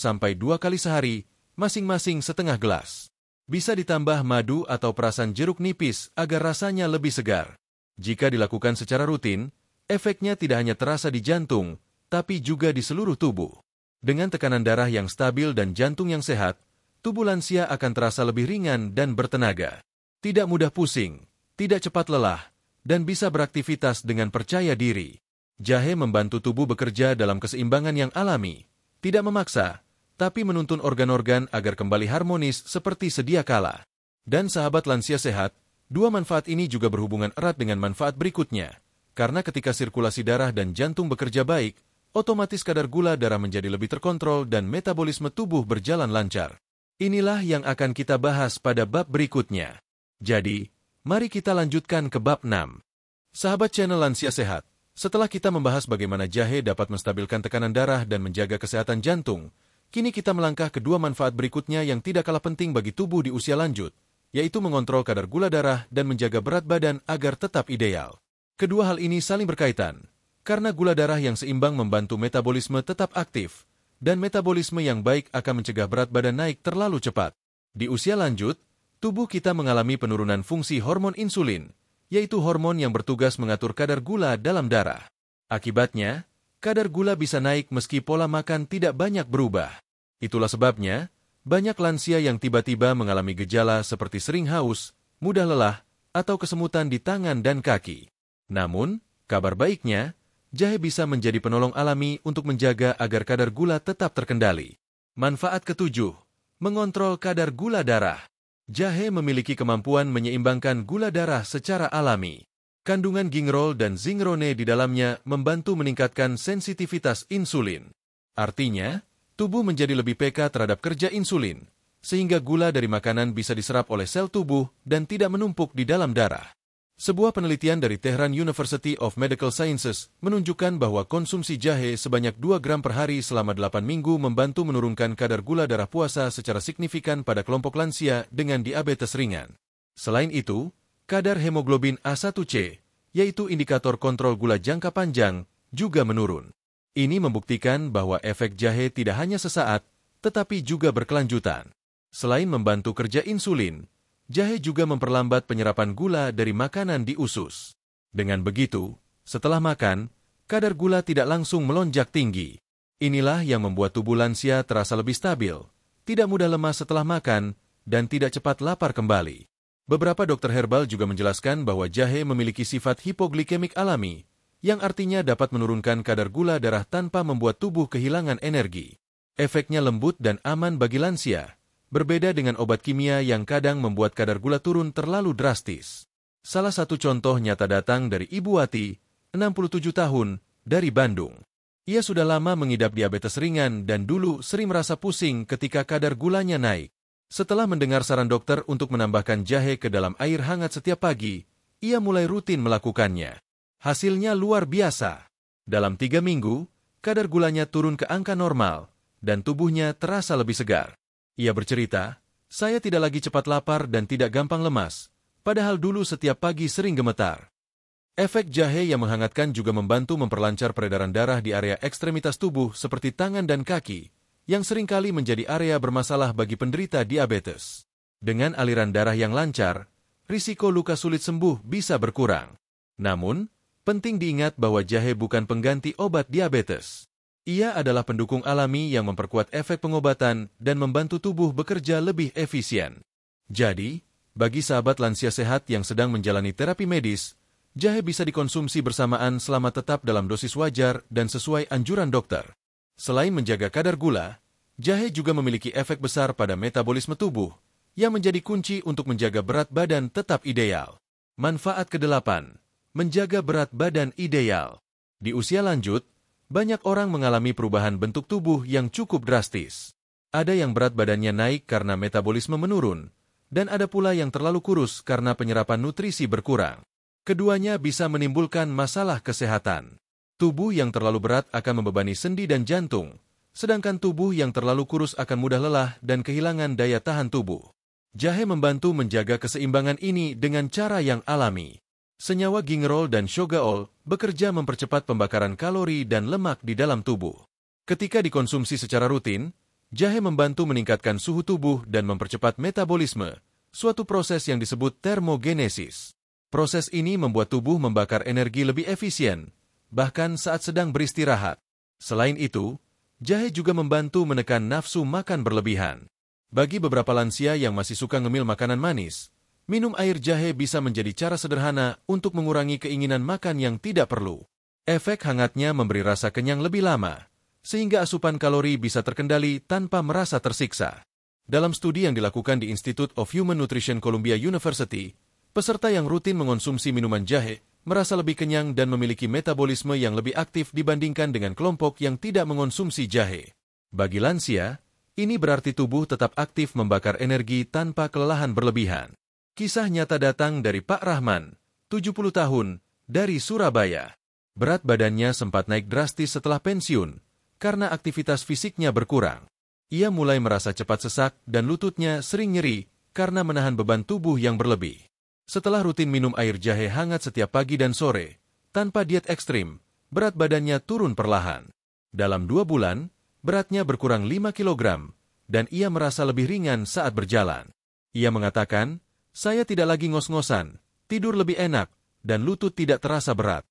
kali sehari, masing-masing setengah gelas. Bisa ditambah madu atau perasan jeruk nipis agar rasanya lebih segar. Jika dilakukan secara rutin, efeknya tidak hanya terasa di jantung, tapi juga di seluruh tubuh. Dengan tekanan darah yang stabil dan jantung yang sehat, tubuh lansia akan terasa lebih ringan dan bertenaga. Tidak mudah pusing, tidak cepat lelah, dan bisa beraktivitas dengan percaya diri. Jahe membantu tubuh bekerja dalam keseimbangan yang alami, tidak memaksa, tapi menuntun organ-organ agar kembali harmonis seperti sedia kala. Dan sahabat lansia sehat, dua manfaat ini juga berhubungan erat dengan manfaat berikutnya, karena ketika sirkulasi darah dan jantung bekerja baik, otomatis kadar gula darah menjadi lebih terkontrol dan metabolisme tubuh berjalan lancar. Inilah yang akan kita bahas pada bab berikutnya. Jadi, mari kita lanjutkan ke bab 6. Sahabat channel Lansia Sehat, setelah kita membahas bagaimana jahe dapat menstabilkan tekanan darah dan menjaga kesehatan jantung, kini kita melangkah ke dua manfaat berikutnya yang tidak kalah penting bagi tubuh di usia lanjut, yaitu mengontrol kadar gula darah dan menjaga berat badan agar tetap ideal. Kedua hal ini saling berkaitan, karena gula darah yang seimbang membantu metabolisme tetap aktif, dan metabolisme yang baik akan mencegah berat badan naik terlalu cepat. Di usia lanjut, tubuh kita mengalami penurunan fungsi hormon insulin, yaitu hormon yang bertugas mengatur kadar gula dalam darah. Akibatnya, kadar gula bisa naik meski pola makan tidak banyak berubah. Itulah sebabnya, banyak lansia yang tiba-tiba mengalami gejala seperti sering haus, mudah lelah, atau kesemutan di tangan dan kaki. Namun, kabar baiknya, jahe bisa menjadi penolong alami untuk menjaga agar kadar gula tetap terkendali. Manfaat ketujuh, mengontrol kadar gula darah. Jahe memiliki kemampuan menyeimbangkan gula darah secara alami. Kandungan gingerol dan zingrone di dalamnya membantu meningkatkan sensitivitas insulin. Artinya, tubuh menjadi lebih peka terhadap kerja insulin, sehingga gula dari makanan bisa diserap oleh sel tubuh dan tidak menumpuk di dalam darah. Sebuah penelitian dari Tehran University of Medical Sciences menunjukkan bahwa konsumsi jahe sebanyak 2 gram per hari selama 8 minggu membantu menurunkan kadar gula darah puasa secara signifikan pada kelompok lansia dengan diabetes ringan. Selain itu, kadar hemoglobin A1C, yaitu indikator kontrol gula jangka panjang, juga menurun. Ini membuktikan bahwa efek jahe tidak hanya sesaat, tetapi juga berkelanjutan. Selain membantu kerja insulin, jahe juga memperlambat penyerapan gula dari makanan di usus. Dengan begitu, setelah makan, kadar gula tidak langsung melonjak tinggi. Inilah yang membuat tubuh lansia terasa lebih stabil, tidak mudah lemas setelah makan, dan tidak cepat lapar kembali. Beberapa dokter herbal juga menjelaskan bahwa jahe memiliki sifat hipoglikemik alami, yang artinya dapat menurunkan kadar gula darah tanpa membuat tubuh kehilangan energi. Efeknya lembut dan aman bagi lansia, berbeda dengan obat kimia yang kadang membuat kadar gula turun terlalu drastis. Salah satu contoh nyata datang dari Ibu Wati, 67 tahun, dari Bandung. Ia sudah lama mengidap diabetes ringan dan dulu sering merasa pusing ketika kadar gulanya naik. Setelah mendengar saran dokter untuk menambahkan jahe ke dalam air hangat setiap pagi, ia mulai rutin melakukannya. Hasilnya luar biasa. Dalam 3 minggu, kadar gulanya turun ke angka normal, dan tubuhnya terasa lebih segar. Ia bercerita, "Saya tidak lagi cepat lapar dan tidak gampang lemas, padahal dulu setiap pagi sering gemetar." Efek jahe yang menghangatkan juga membantu memperlancar peredaran darah di area ekstremitas tubuh seperti tangan dan kaki, yang seringkali menjadi area bermasalah bagi penderita diabetes. Dengan aliran darah yang lancar, risiko luka sulit sembuh bisa berkurang. Namun, penting diingat bahwa jahe bukan pengganti obat diabetes. Ia adalah pendukung alami yang memperkuat efek pengobatan dan membantu tubuh bekerja lebih efisien. Jadi, bagi sahabat lansia sehat yang sedang menjalani terapi medis, jahe bisa dikonsumsi bersamaan selama tetap dalam dosis wajar dan sesuai anjuran dokter. Selain menjaga kadar gula, jahe juga memiliki efek besar pada metabolisme tubuh, yang menjadi kunci untuk menjaga berat badan tetap ideal. Manfaat ke-8, menjaga berat badan ideal. Di usia lanjut, banyak orang mengalami perubahan bentuk tubuh yang cukup drastis. Ada yang berat badannya naik karena metabolisme menurun, dan ada pula yang terlalu kurus karena penyerapan nutrisi berkurang. Keduanya bisa menimbulkan masalah kesehatan. Tubuh yang terlalu berat akan membebani sendi dan jantung, sedangkan tubuh yang terlalu kurus akan mudah lelah dan kehilangan daya tahan tubuh. Jahe membantu menjaga keseimbangan ini dengan cara yang alami. Senyawa gingerol dan shogaol bekerja mempercepat pembakaran kalori dan lemak di dalam tubuh. Ketika dikonsumsi secara rutin, jahe membantu meningkatkan suhu tubuh dan mempercepat metabolisme, suatu proses yang disebut termogenesis. Proses ini membuat tubuh membakar energi lebih efisien, bahkan saat sedang beristirahat. Selain itu, jahe juga membantu menekan nafsu makan berlebihan. Bagi beberapa lansia yang masih suka ngemil makanan manis, minum air jahe bisa menjadi cara sederhana untuk mengurangi keinginan makan yang tidak perlu. Efek hangatnya memberi rasa kenyang lebih lama, sehingga asupan kalori bisa terkendali tanpa merasa tersiksa. Dalam studi yang dilakukan di Institute of Human Nutrition Columbia University, peserta yang rutin mengonsumsi minuman jahe merasa lebih kenyang dan memiliki metabolisme yang lebih aktif dibandingkan dengan kelompok yang tidak mengonsumsi jahe. Bagi lansia, ini berarti tubuh tetap aktif membakar energi tanpa kelelahan berlebihan. Kisah nyata datang dari Pak Rahman, 70 tahun, dari Surabaya. Berat badannya sempat naik drastis setelah pensiun, karena aktivitas fisiknya berkurang. Ia mulai merasa cepat sesak dan lututnya sering nyeri karena menahan beban tubuh yang berlebih. Setelah rutin minum air jahe hangat setiap pagi dan sore, tanpa diet ekstrim, berat badannya turun perlahan. Dalam 2 bulan, beratnya berkurang 5 kilogram, dan ia merasa lebih ringan saat berjalan. Ia mengatakan, "Saya tidak lagi ngos-ngosan, tidur lebih enak, dan lutut tidak terasa berat."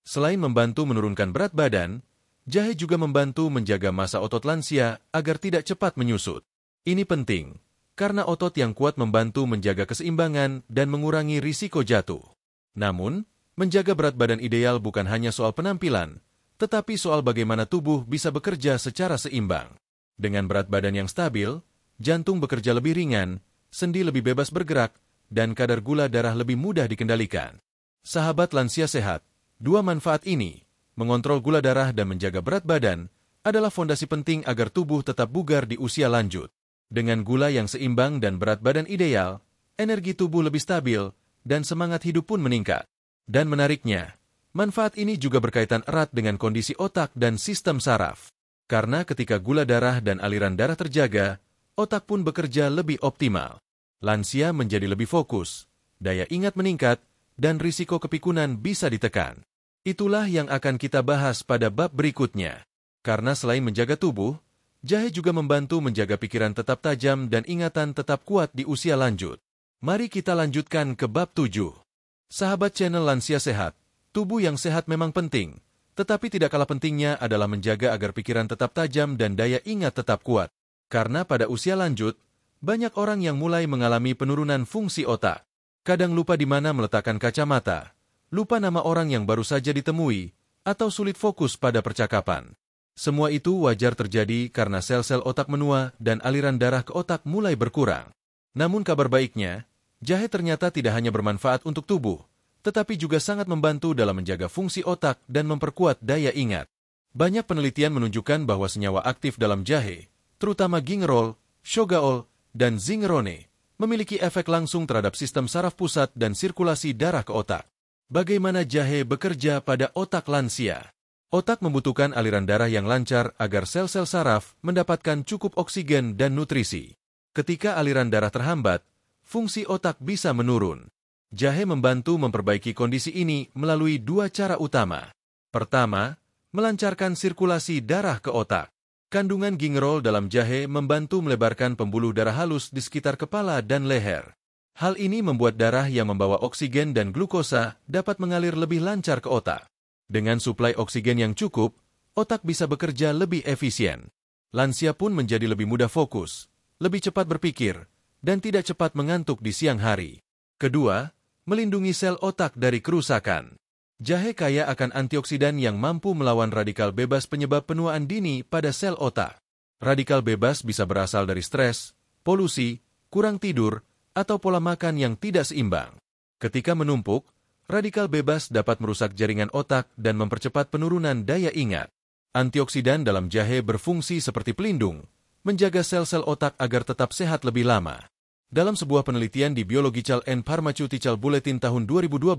Selain membantu menurunkan berat badan, jahe juga membantu menjaga massa otot lansia agar tidak cepat menyusut. Ini penting, karena otot yang kuat membantu menjaga keseimbangan dan mengurangi risiko jatuh. Namun, menjaga berat badan ideal bukan hanya soal penampilan, tetapi soal bagaimana tubuh bisa bekerja secara seimbang. Dengan berat badan yang stabil, jantung bekerja lebih ringan, sendi lebih bebas bergerak, dan kadar gula darah lebih mudah dikendalikan. Sahabat lansia sehat, 2 manfaat ini, mengontrol gula darah dan menjaga berat badan, adalah fondasi penting agar tubuh tetap bugar di usia lanjut. Dengan gula yang seimbang dan berat badan ideal, energi tubuh lebih stabil, dan semangat hidup pun meningkat. Dan menariknya, manfaat ini juga berkaitan erat dengan kondisi otak dan sistem saraf. Karena ketika gula darah dan aliran darah terjaga, otak pun bekerja lebih optimal. Lansia menjadi lebih fokus, daya ingat meningkat, dan risiko kepikunan bisa ditekan. Itulah yang akan kita bahas pada bab berikutnya. Karena selain menjaga tubuh, jahe juga membantu menjaga pikiran tetap tajam dan ingatan tetap kuat di usia lanjut. Mari kita lanjutkan ke bab 7. Sahabat channel Lansia Sehat, tubuh yang sehat memang penting, tetapi tidak kalah pentingnya adalah menjaga agar pikiran tetap tajam dan daya ingat tetap kuat. Karena pada usia lanjut, banyak orang yang mulai mengalami penurunan fungsi otak. Kadang lupa di mana meletakkan kacamata, lupa nama orang yang baru saja ditemui, atau sulit fokus pada percakapan. Semua itu wajar terjadi karena sel-sel otak menua dan aliran darah ke otak mulai berkurang. Namun kabar baiknya, jahe ternyata tidak hanya bermanfaat untuk tubuh, tetapi juga sangat membantu dalam menjaga fungsi otak dan memperkuat daya ingat. Banyak penelitian menunjukkan bahwa senyawa aktif dalam jahe, terutama gingerol, shogaol, dan zingerone, memiliki efek langsung terhadap sistem saraf pusat dan sirkulasi darah ke otak. Bagaimana jahe bekerja pada otak lansia? Otak membutuhkan aliran darah yang lancar agar sel-sel saraf mendapatkan cukup oksigen dan nutrisi. Ketika aliran darah terhambat, fungsi otak bisa menurun. Jahe membantu memperbaiki kondisi ini melalui 2 cara utama. Pertama, melancarkan sirkulasi darah ke otak. Kandungan gingerol dalam jahe membantu melebarkan pembuluh darah halus di sekitar kepala dan leher. Hal ini membuat darah yang membawa oksigen dan glukosa dapat mengalir lebih lancar ke otak. Dengan suplai oksigen yang cukup, otak bisa bekerja lebih efisien. Lansia pun menjadi lebih mudah fokus, lebih cepat berpikir, dan tidak cepat mengantuk di siang hari. Kedua, melindungi sel otak dari kerusakan. Jahe kaya akan antioksidan yang mampu melawan radikal bebas penyebab penuaan dini pada sel otak. Radikal bebas bisa berasal dari stres, polusi, kurang tidur, atau pola makan yang tidak seimbang. Ketika menumpuk, radikal bebas dapat merusak jaringan otak dan mempercepat penurunan daya ingat. Antioksidan dalam jahe berfungsi seperti pelindung, menjaga sel-sel otak agar tetap sehat lebih lama. Dalam sebuah penelitian di Biological and Pharmaceutical Bulletin tahun 2012,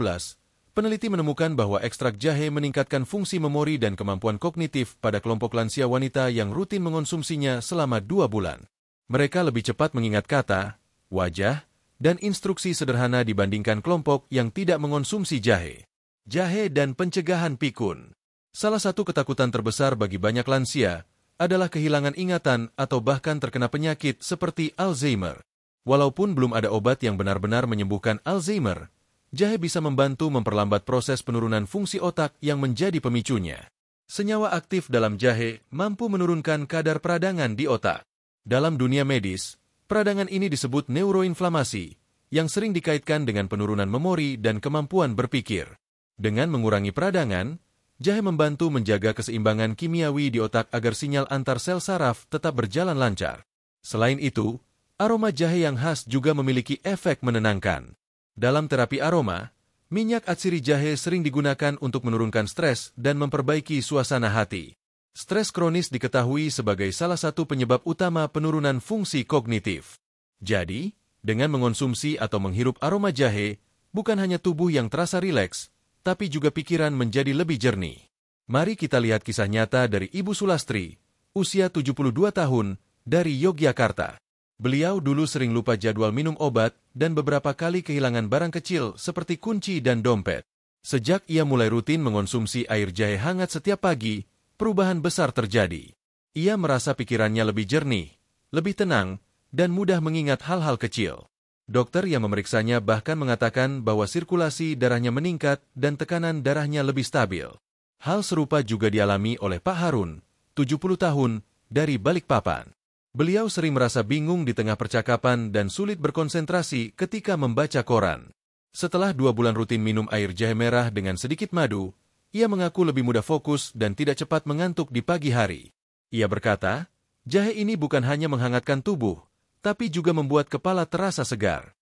peneliti menemukan bahwa ekstrak jahe meningkatkan fungsi memori dan kemampuan kognitif pada kelompok lansia wanita yang rutin mengonsumsinya selama 2 bulan. Mereka lebih cepat mengingat kata, wajah, dan instruksi sederhana dibandingkan kelompok yang tidak mengonsumsi jahe. Jahe dan pencegahan pikun. Salah satu ketakutan terbesar bagi banyak lansia adalah kehilangan ingatan atau bahkan terkena penyakit seperti Alzheimer. Walaupun belum ada obat yang benar-benar menyembuhkan Alzheimer, jahe bisa membantu memperlambat proses penurunan fungsi otak yang menjadi pemicunya. Senyawa aktif dalam jahe mampu menurunkan kadar peradangan di otak. Dalam dunia medis, peradangan ini disebut neuroinflamasi, yang sering dikaitkan dengan penurunan memori dan kemampuan berpikir. Dengan mengurangi peradangan, jahe membantu menjaga keseimbangan kimiawi di otak agar sinyal antar sel saraf tetap berjalan lancar. Selain itu, aroma jahe yang khas juga memiliki efek menenangkan. Dalam terapi aroma, minyak atsiri jahe sering digunakan untuk menurunkan stres dan memperbaiki suasana hati. Stres kronis diketahui sebagai salah satu penyebab utama penurunan fungsi kognitif. Jadi, dengan mengonsumsi atau menghirup aroma jahe, bukan hanya tubuh yang terasa rileks, tapi juga pikiran menjadi lebih jernih. Mari kita lihat kisah nyata dari Ibu Sulastri, usia 72 tahun, dari Yogyakarta. Beliau dulu sering lupa jadwal minum obat dan beberapa kali kehilangan barang kecil seperti kunci dan dompet. Sejak ia mulai rutin mengonsumsi air jahe hangat setiap pagi, perubahan besar terjadi. Ia merasa pikirannya lebih jernih, lebih tenang, dan mudah mengingat hal-hal kecil. Dokter yang memeriksanya bahkan mengatakan bahwa sirkulasi darahnya meningkat dan tekanan darahnya lebih stabil. Hal serupa juga dialami oleh Pak Harun, 70 tahun, dari Balikpapan. Beliau sering merasa bingung di tengah percakapan dan sulit berkonsentrasi ketika membaca koran. Setelah 2 bulan rutin minum air jahe merah dengan sedikit madu, ia mengaku lebih mudah fokus dan tidak cepat mengantuk di pagi hari. Ia berkata, jahe ini bukan hanya menghangatkan tubuh, tapi juga membuat kepala terasa segar.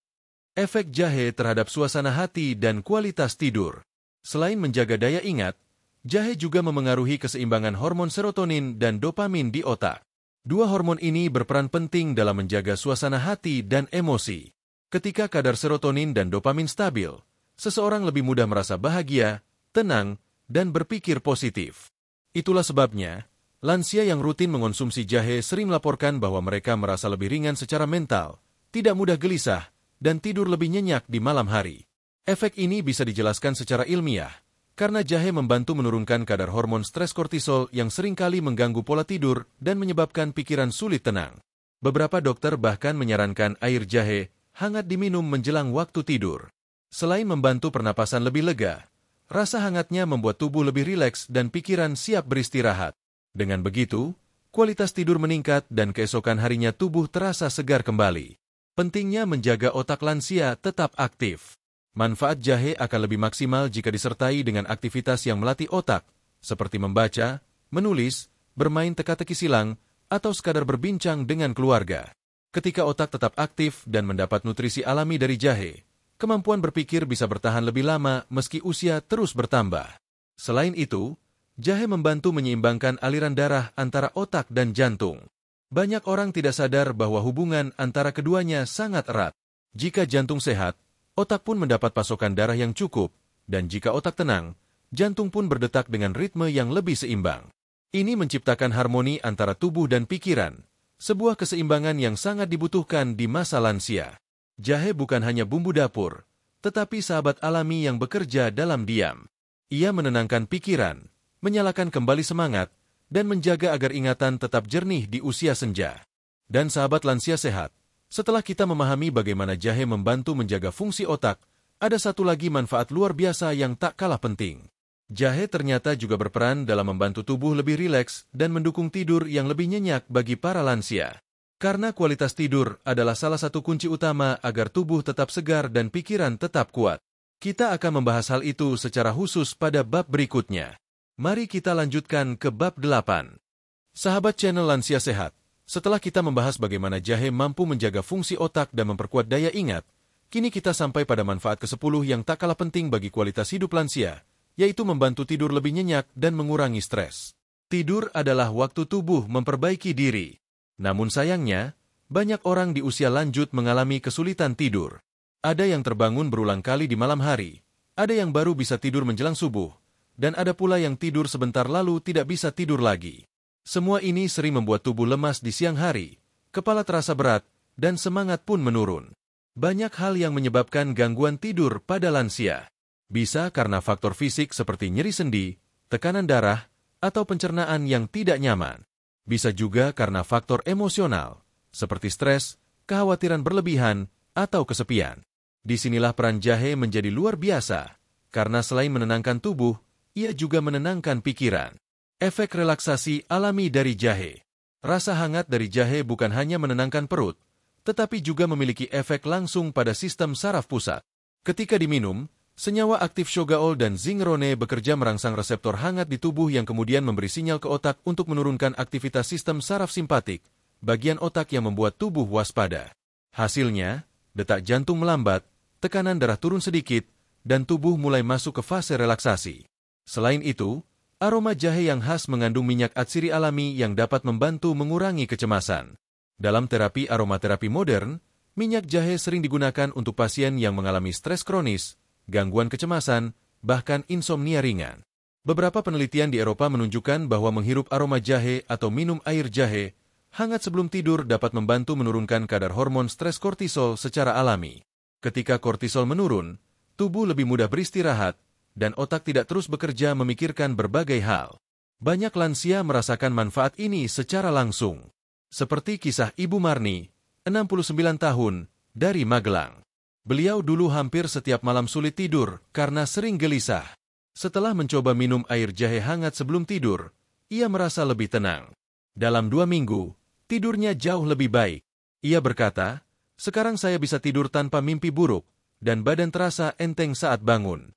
Efek jahe terhadap suasana hati dan kualitas tidur. Selain menjaga daya ingat, jahe juga memengaruhi keseimbangan hormon serotonin dan dopamin di otak. 2 hormon ini berperan penting dalam menjaga suasana hati dan emosi. Ketika kadar serotonin dan dopamin stabil, seseorang lebih mudah merasa bahagia, tenang, dan berpikir positif. Itulah sebabnya, lansia yang rutin mengonsumsi jahe sering melaporkan bahwa mereka merasa lebih ringan secara mental, tidak mudah gelisah, dan tidur lebih nyenyak di malam hari. Efek ini bisa dijelaskan secara ilmiah, karena jahe membantu menurunkan kadar hormon stres kortisol yang seringkali mengganggu pola tidur dan menyebabkan pikiran sulit tenang. Beberapa dokter bahkan menyarankan air jahe hangat diminum menjelang waktu tidur. Selain membantu pernapasan lebih lega, rasa hangatnya membuat tubuh lebih rileks dan pikiran siap beristirahat. Dengan begitu, kualitas tidur meningkat dan keesokan harinya tubuh terasa segar kembali. Pentingnya menjaga otak lansia tetap aktif. Manfaat jahe akan lebih maksimal jika disertai dengan aktivitas yang melatih otak, seperti membaca, menulis, bermain teka-teki silang, atau sekadar berbincang dengan keluarga. Ketika otak tetap aktif dan mendapat nutrisi alami dari jahe, kemampuan berpikir bisa bertahan lebih lama meski usia terus bertambah. Selain itu, jahe membantu menyeimbangkan aliran darah antara otak dan jantung. Banyak orang tidak sadar bahwa hubungan antara keduanya sangat erat. Jika jantung sehat, otak pun mendapat pasokan darah yang cukup, dan jika otak tenang, jantung pun berdetak dengan ritme yang lebih seimbang. Ini menciptakan harmoni antara tubuh dan pikiran, sebuah keseimbangan yang sangat dibutuhkan di masa lansia. Jahe bukan hanya bumbu dapur, tetapi sahabat alami yang bekerja dalam diam. Ia menenangkan pikiran, menyalakan kembali semangat, dan menjaga agar ingatan tetap jernih di usia senja. Dan sahabat lansia sehat, setelah kita memahami bagaimana jahe membantu menjaga fungsi otak, ada satu lagi manfaat luar biasa yang tak kalah penting. Jahe ternyata juga berperan dalam membantu tubuh lebih rileks dan mendukung tidur yang lebih nyenyak bagi para lansia. Karena kualitas tidur adalah salah satu kunci utama agar tubuh tetap segar dan pikiran tetap kuat. Kita akan membahas hal itu secara khusus pada bab berikutnya. Mari kita lanjutkan ke bab 8. Sahabat channel Lansia Sehat, setelah kita membahas bagaimana jahe mampu menjaga fungsi otak dan memperkuat daya ingat, kini kita sampai pada manfaat ke-10 yang tak kalah penting bagi kualitas hidup lansia, yaitu membantu tidur lebih nyenyak dan mengurangi stres. Tidur adalah waktu tubuh memperbaiki diri. Namun sayangnya, banyak orang di usia lanjut mengalami kesulitan tidur. Ada yang terbangun berulang kali di malam hari, ada yang baru bisa tidur menjelang subuh, dan ada pula yang tidur sebentar lalu tidak bisa tidur lagi. Semua ini sering membuat tubuh lemas di siang hari, kepala terasa berat, dan semangat pun menurun. Banyak hal yang menyebabkan gangguan tidur pada lansia. Bisa karena faktor fisik seperti nyeri sendi, tekanan darah, atau pencernaan yang tidak nyaman. Bisa juga karena faktor emosional, seperti stres, kekhawatiran berlebihan, atau kesepian. Disinilah peran jahe menjadi luar biasa, karena selain menenangkan tubuh, ia juga menenangkan pikiran. Efek relaksasi alami dari jahe. Rasa hangat dari jahe bukan hanya menenangkan perut, tetapi juga memiliki efek langsung pada sistem saraf pusat. Ketika diminum, senyawa aktif shogaol dan zingerone bekerja merangsang reseptor hangat di tubuh yang kemudian memberi sinyal ke otak untuk menurunkan aktivitas sistem saraf simpatik, bagian otak yang membuat tubuh waspada. Hasilnya, detak jantung melambat, tekanan darah turun sedikit, dan tubuh mulai masuk ke fase relaksasi. Selain itu, aroma jahe yang khas mengandung minyak atsiri alami yang dapat membantu mengurangi kecemasan. Dalam terapi aromaterapi modern, minyak jahe sering digunakan untuk pasien yang mengalami stres kronis, gangguan kecemasan, bahkan insomnia ringan. Beberapa penelitian di Eropa menunjukkan bahwa menghirup aroma jahe atau minum air jahe hangat sebelum tidur dapat membantu menurunkan kadar hormon stres kortisol secara alami. Ketika kortisol menurun, tubuh lebih mudah beristirahat, dan otak tidak terus bekerja memikirkan berbagai hal. Banyak lansia merasakan manfaat ini secara langsung. Seperti kisah Ibu Marni, 69 tahun, dari Magelang. Beliau dulu hampir setiap malam sulit tidur karena sering gelisah. Setelah mencoba minum air jahe hangat sebelum tidur, ia merasa lebih tenang. Dalam 2 minggu, tidurnya jauh lebih baik. Ia berkata, "Sekarang saya bisa tidur tanpa mimpi buruk, dan badan terasa enteng saat bangun."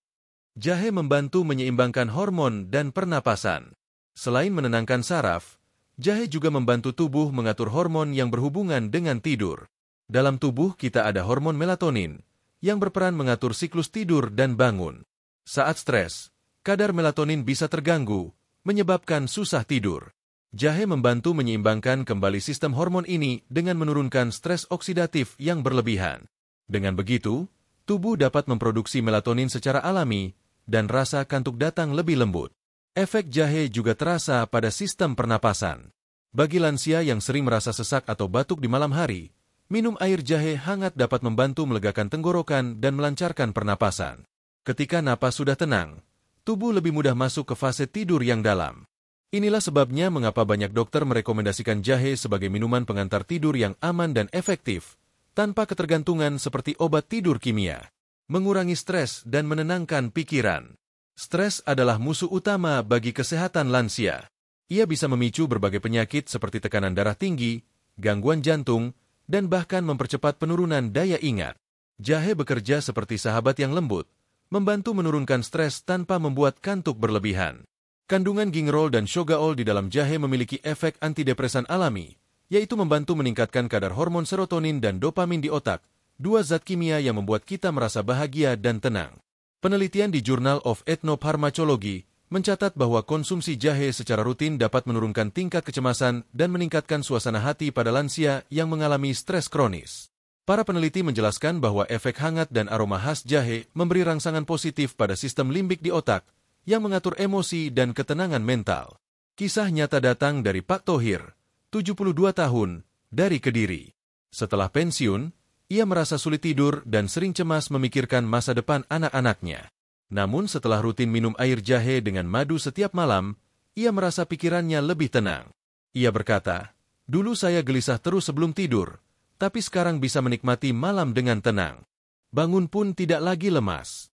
Jahe membantu menyeimbangkan hormon dan pernapasan. Selain menenangkan saraf, jahe juga membantu tubuh mengatur hormon yang berhubungan dengan tidur. Dalam tubuh kita ada hormon melatonin, yang berperan mengatur siklus tidur dan bangun. Saat stres, kadar melatonin bisa terganggu, menyebabkan susah tidur. Jahe membantu menyeimbangkan kembali sistem hormon ini dengan menurunkan stres oksidatif yang berlebihan. Dengan begitu, tubuh dapat memproduksi melatonin secara alami, dan rasa kantuk datang lebih lembut. Efek jahe juga terasa pada sistem pernapasan. Bagi lansia yang sering merasa sesak atau batuk di malam hari, minum air jahe hangat dapat membantu melegakan tenggorokan dan melancarkan pernapasan. Ketika napas sudah tenang, tubuh lebih mudah masuk ke fase tidur yang dalam. Inilah sebabnya mengapa banyak dokter merekomendasikan jahe sebagai minuman pengantar tidur yang aman dan efektif, tanpa ketergantungan seperti obat tidur kimia. Mengurangi stres dan menenangkan pikiran. Stres adalah musuh utama bagi kesehatan lansia. Ia bisa memicu berbagai penyakit seperti tekanan darah tinggi, gangguan jantung, dan bahkan mempercepat penurunan daya ingat. Jahe bekerja seperti sahabat yang lembut, membantu menurunkan stres tanpa membuat kantuk berlebihan. Kandungan gingerol dan shogaol di dalam jahe memiliki efek antidepresan alami, yaitu membantu meningkatkan kadar hormon serotonin dan dopamin di otak, dua zat kimia yang membuat kita merasa bahagia dan tenang. Penelitian di Journal of Ethnopharmacology mencatat bahwa konsumsi jahe secara rutin dapat menurunkan tingkat kecemasan dan meningkatkan suasana hati pada lansia yang mengalami stres kronis. Para peneliti menjelaskan bahwa efek hangat dan aroma khas jahe memberi rangsangan positif pada sistem limbik di otak yang mengatur emosi dan ketenangan mental. Kisah nyata datang dari Pak Thohir, 72 tahun, dari Kediri. Setelah pensiun, ia merasa sulit tidur dan sering cemas memikirkan masa depan anak-anaknya. Namun setelah rutin minum air jahe dengan madu setiap malam, ia merasa pikirannya lebih tenang. Ia berkata, "Dulu saya gelisah terus sebelum tidur, tapi sekarang bisa menikmati malam dengan tenang. Bangun pun tidak lagi lemas."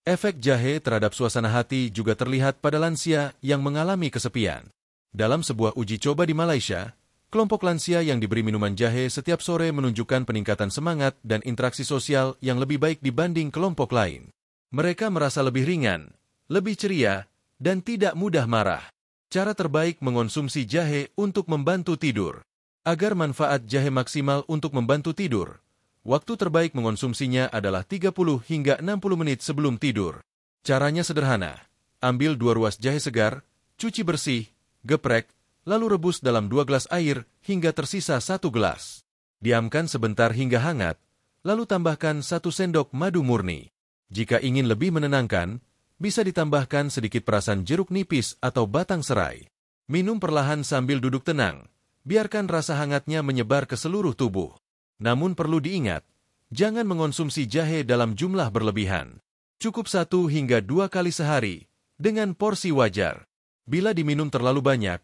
Efek jahe terhadap suasana hati juga terlihat pada lansia yang mengalami kesepian. Dalam sebuah uji coba di Malaysia, kelompok lansia yang diberi minuman jahe setiap sore menunjukkan peningkatan semangat dan interaksi sosial yang lebih baik dibanding kelompok lain. Mereka merasa lebih ringan, lebih ceria, dan tidak mudah marah. Cara terbaik mengonsumsi jahe untuk membantu tidur. Agar manfaat jahe maksimal untuk membantu tidur, waktu terbaik mengonsumsinya adalah 30 hingga 60 menit sebelum tidur. Caranya sederhana. Ambil 2 ruas jahe segar, cuci bersih, geprek, lalu rebus dalam 2 gelas air hingga tersisa 1 gelas. Diamkan sebentar hingga hangat, lalu tambahkan 1 sendok madu murni. Jika ingin lebih menenangkan, bisa ditambahkan sedikit perasan jeruk nipis atau batang serai. Minum perlahan sambil duduk tenang, biarkan rasa hangatnya menyebar ke seluruh tubuh. Namun perlu diingat, jangan mengonsumsi jahe dalam jumlah berlebihan. Cukup 1 hingga 2 kali sehari, dengan porsi wajar. Bila diminum terlalu banyak,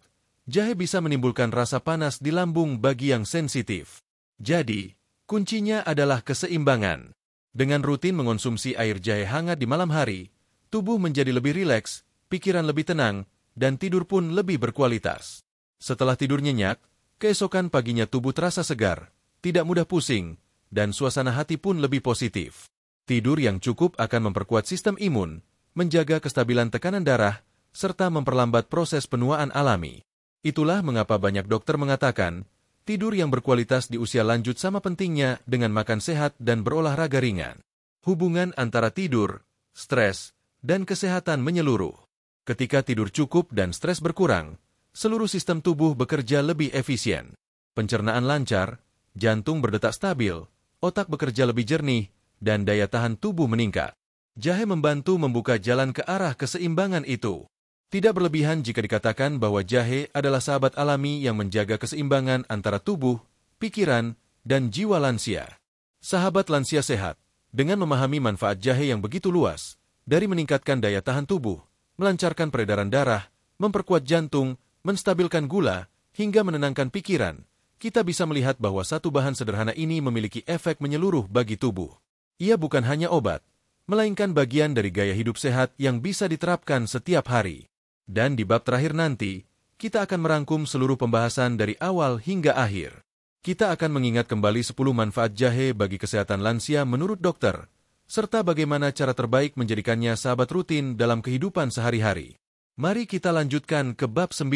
jahe bisa menimbulkan rasa panas di lambung bagi yang sensitif. Jadi, kuncinya adalah keseimbangan. Dengan rutin mengonsumsi air jahe hangat di malam hari, tubuh menjadi lebih rileks, pikiran lebih tenang, dan tidur pun lebih berkualitas. Setelah tidur nyenyak, keesokan paginya tubuh terasa segar, tidak mudah pusing, dan suasana hati pun lebih positif. Tidur yang cukup akan memperkuat sistem imun, menjaga kestabilan tekanan darah, serta memperlambat proses penuaan alami. Itulah mengapa banyak dokter mengatakan, tidur yang berkualitas di usia lanjut sama pentingnya dengan makan sehat dan berolahraga ringan. Hubungan antara tidur, stres, dan kesehatan menyeluruh. Ketika tidur cukup dan stres berkurang, seluruh sistem tubuh bekerja lebih efisien. Pencernaan lancar, jantung berdetak stabil, otak bekerja lebih jernih, dan daya tahan tubuh meningkat. Jahe membantu membuka jalan ke arah keseimbangan itu. Tidak berlebihan jika dikatakan bahwa jahe adalah sahabat alami yang menjaga keseimbangan antara tubuh, pikiran, dan jiwa lansia. Sahabat lansia sehat, dengan memahami manfaat jahe yang begitu luas, dari meningkatkan daya tahan tubuh, melancarkan peredaran darah, memperkuat jantung, menstabilkan gula, hingga menenangkan pikiran, kita bisa melihat bahwa satu bahan sederhana ini memiliki efek menyeluruh bagi tubuh. Ia bukan hanya obat, melainkan bagian dari gaya hidup sehat yang bisa diterapkan setiap hari. Dan di bab terakhir nanti, kita akan merangkum seluruh pembahasan dari awal hingga akhir. Kita akan mengingat kembali 10 manfaat jahe bagi kesehatan lansia menurut dokter, serta bagaimana cara terbaik menjadikannya sahabat rutin dalam kehidupan sehari-hari. Mari kita lanjutkan ke bab 9.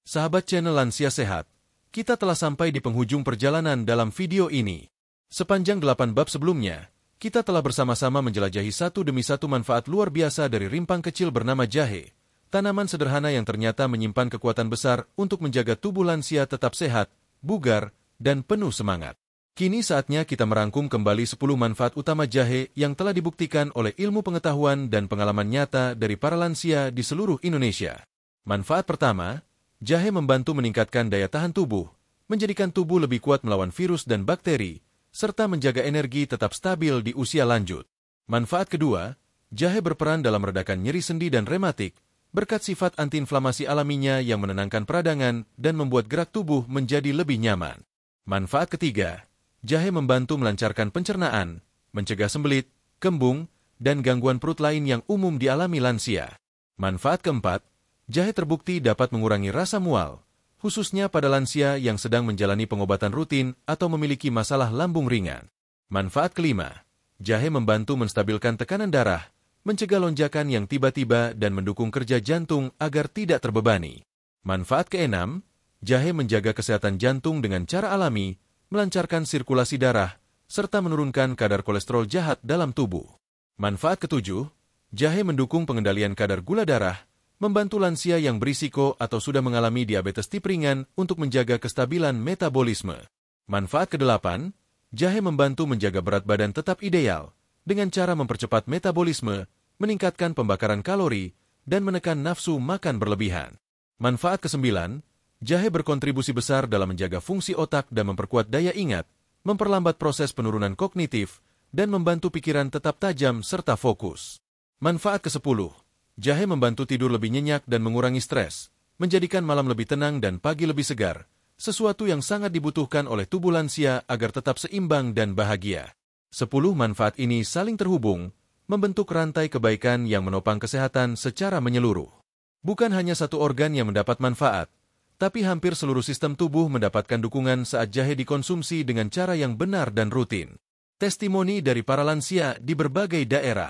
Sahabat channel Lansia Sehat, kita telah sampai di penghujung perjalanan dalam video ini. Sepanjang 8 bab sebelumnya, kita telah bersama-sama menjelajahi satu demi satu manfaat luar biasa dari rimpang kecil bernama jahe, tanaman sederhana yang ternyata menyimpan kekuatan besar untuk menjaga tubuh lansia tetap sehat, bugar, dan penuh semangat. Kini saatnya kita merangkum kembali 10 manfaat utama jahe yang telah dibuktikan oleh ilmu pengetahuan dan pengalaman nyata dari para lansia di seluruh Indonesia. Manfaat pertama, jahe membantu meningkatkan daya tahan tubuh, menjadikan tubuh lebih kuat melawan virus dan bakteri, serta menjaga energi tetap stabil di usia lanjut. Manfaat kedua, jahe berperan dalam meredakan nyeri sendi dan rematik, berkat sifat antiinflamasi alaminya yang menenangkan peradangan dan membuat gerak tubuh menjadi lebih nyaman. Manfaat ketiga, jahe membantu melancarkan pencernaan, mencegah sembelit, kembung, dan gangguan perut lain yang umum dialami lansia. Manfaat keempat, jahe terbukti dapat mengurangi rasa mual, khususnya pada lansia yang sedang menjalani pengobatan rutin atau memiliki masalah lambung ringan. Manfaat kelima, jahe membantu menstabilkan tekanan darah, mencegah lonjakan yang tiba-tiba dan mendukung kerja jantung agar tidak terbebani. Manfaat keenam, jahe menjaga kesehatan jantung dengan cara alami, melancarkan sirkulasi darah, serta menurunkan kadar kolesterol jahat dalam tubuh. Manfaat ketujuh, jahe mendukung pengendalian kadar gula darah, membantu lansia yang berisiko atau sudah mengalami diabetes tipe ringan untuk menjaga kestabilan metabolisme. Manfaat kedelapan, jahe membantu menjaga berat badan tetap ideal, dengan cara mempercepat metabolisme, meningkatkan pembakaran kalori, dan menekan nafsu makan berlebihan. Manfaat kesembilan, jahe berkontribusi besar dalam menjaga fungsi otak dan memperkuat daya ingat, memperlambat proses penurunan kognitif, dan membantu pikiran tetap tajam serta fokus. Manfaat ke-10, jahe membantu tidur lebih nyenyak dan mengurangi stres, menjadikan malam lebih tenang dan pagi lebih segar, sesuatu yang sangat dibutuhkan oleh tubuh lansia agar tetap seimbang dan bahagia. 10 manfaat ini saling terhubung, membentuk rantai kebaikan yang menopang kesehatan secara menyeluruh. Bukan hanya satu organ yang mendapat manfaat, tapi hampir seluruh sistem tubuh mendapatkan dukungan saat jahe dikonsumsi dengan cara yang benar dan rutin. Testimoni dari para lansia di berbagai daerah.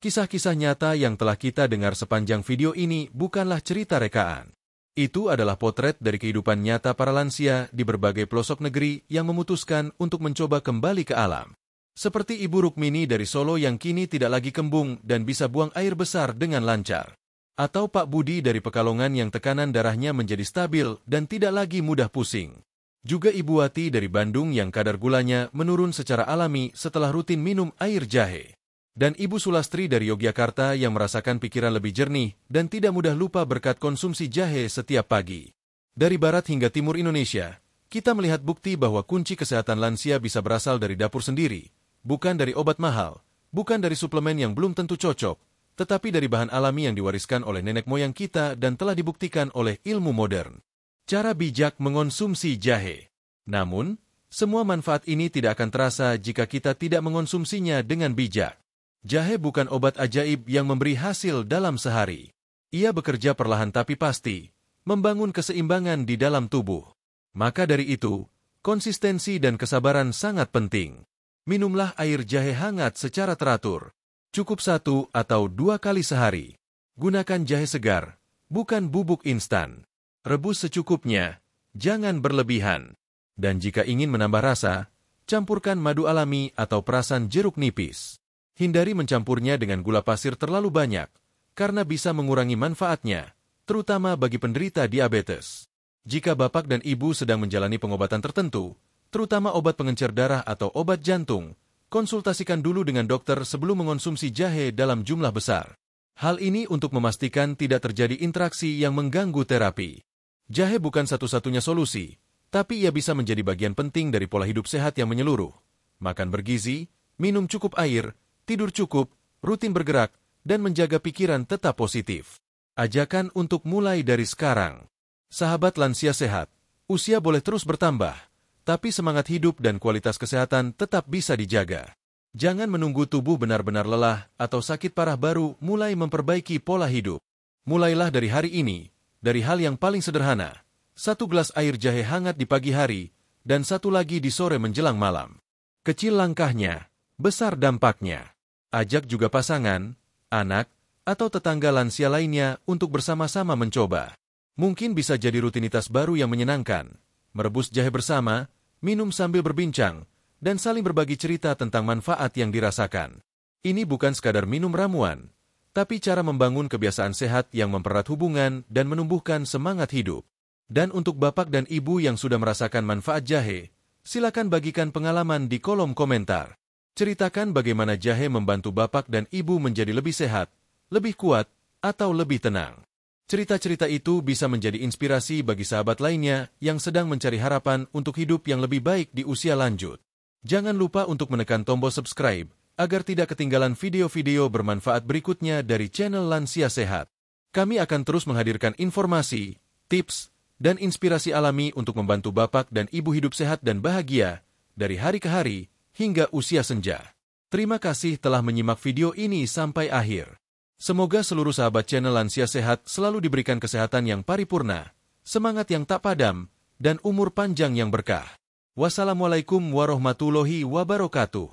Kisah-kisah nyata yang telah kita dengar sepanjang video ini bukanlah cerita rekaan. Itu adalah potret dari kehidupan nyata para lansia di berbagai pelosok negeri yang memutuskan untuk mencoba kembali ke alam. Seperti Ibu Rukmini dari Solo yang kini tidak lagi kembung dan bisa buang air besar dengan lancar. Atau Pak Budi dari Pekalongan yang tekanan darahnya menjadi stabil dan tidak lagi mudah pusing. Juga Ibu Wati dari Bandung yang kadar gulanya menurun secara alami setelah rutin minum air jahe. Dan Ibu Sulastri dari Yogyakarta yang merasakan pikiran lebih jernih dan tidak mudah lupa berkat konsumsi jahe setiap pagi. Dari barat hingga timur Indonesia, kita melihat bukti bahwa kunci kesehatan lansia bisa berasal dari dapur sendiri, bukan dari obat mahal, bukan dari suplemen yang belum tentu cocok, tetapi dari bahan alami yang diwariskan oleh nenek moyang kita dan telah dibuktikan oleh ilmu modern. Cara bijak mengonsumsi jahe. Namun, semua manfaat ini tidak akan terasa jika kita tidak mengonsumsinya dengan bijak. Jahe bukan obat ajaib yang memberi hasil dalam sehari. Ia bekerja perlahan tapi pasti, membangun keseimbangan di dalam tubuh. Maka dari itu, Konsistensi dan kesabaran sangat penting. Minumlah air jahe hangat secara teratur. Cukup 1 atau 2 kali sehari. Gunakan jahe segar, bukan bubuk instan. Rebus secukupnya, jangan berlebihan. Dan jika ingin menambah rasa, campurkan madu alami atau perasan jeruk nipis. Hindari mencampurnya dengan gula pasir terlalu banyak, karena bisa mengurangi manfaatnya, terutama bagi penderita diabetes. Jika bapak dan ibu sedang menjalani pengobatan tertentu, terutama obat pengencer darah atau obat jantung, konsultasikan dulu dengan dokter sebelum mengonsumsi jahe dalam jumlah besar. Hal ini untuk memastikan tidak terjadi interaksi yang mengganggu terapi. Jahe bukan satu-satunya solusi, tapi ia bisa menjadi bagian penting dari pola hidup sehat yang menyeluruh. Makan bergizi, minum cukup air, tidur cukup, rutin bergerak, dan menjaga pikiran tetap positif. Ajakan untuk mulai dari sekarang. Sahabat lansia sehat, usia boleh terus bertambah, tapi semangat hidup dan kualitas kesehatan tetap bisa dijaga. Jangan menunggu tubuh benar-benar lelah atau sakit parah baru mulai memperbaiki pola hidup. Mulailah dari hari ini, dari hal yang paling sederhana. 1 gelas air jahe hangat di pagi hari, dan 1 lagi di sore menjelang malam. Kecil langkahnya, besar dampaknya. Ajak juga pasangan, anak, atau tetangga lansia lainnya untuk bersama-sama mencoba. Mungkin bisa jadi rutinitas baru yang menyenangkan. Merebus jahe bersama, minum sambil berbincang, dan saling berbagi cerita tentang manfaat yang dirasakan. Ini bukan sekadar minum ramuan, tapi cara membangun kebiasaan sehat yang mempererat hubungan dan menumbuhkan semangat hidup. Dan untuk bapak dan ibu yang sudah merasakan manfaat jahe, silakan bagikan pengalaman di kolom komentar. Ceritakan bagaimana jahe membantu bapak dan ibu menjadi lebih sehat, lebih kuat, atau lebih tenang. Cerita-cerita itu bisa menjadi inspirasi bagi sahabat lainnya yang sedang mencari harapan untuk hidup yang lebih baik di usia lanjut. Jangan lupa untuk menekan tombol subscribe agar tidak ketinggalan video-video bermanfaat berikutnya dari channel Lansia Sehat. Kami akan terus menghadirkan informasi, tips, dan inspirasi alami untuk membantu bapak dan ibu hidup sehat dan bahagia dari hari ke hari hingga usia senja. Terima kasih telah menyimak video ini sampai akhir. Semoga seluruh sahabat channel Lansia Sehat selalu diberikan kesehatan yang paripurna, semangat yang tak padam, dan umur panjang yang berkah. Wassalamualaikum warahmatullahi wabarakatuh.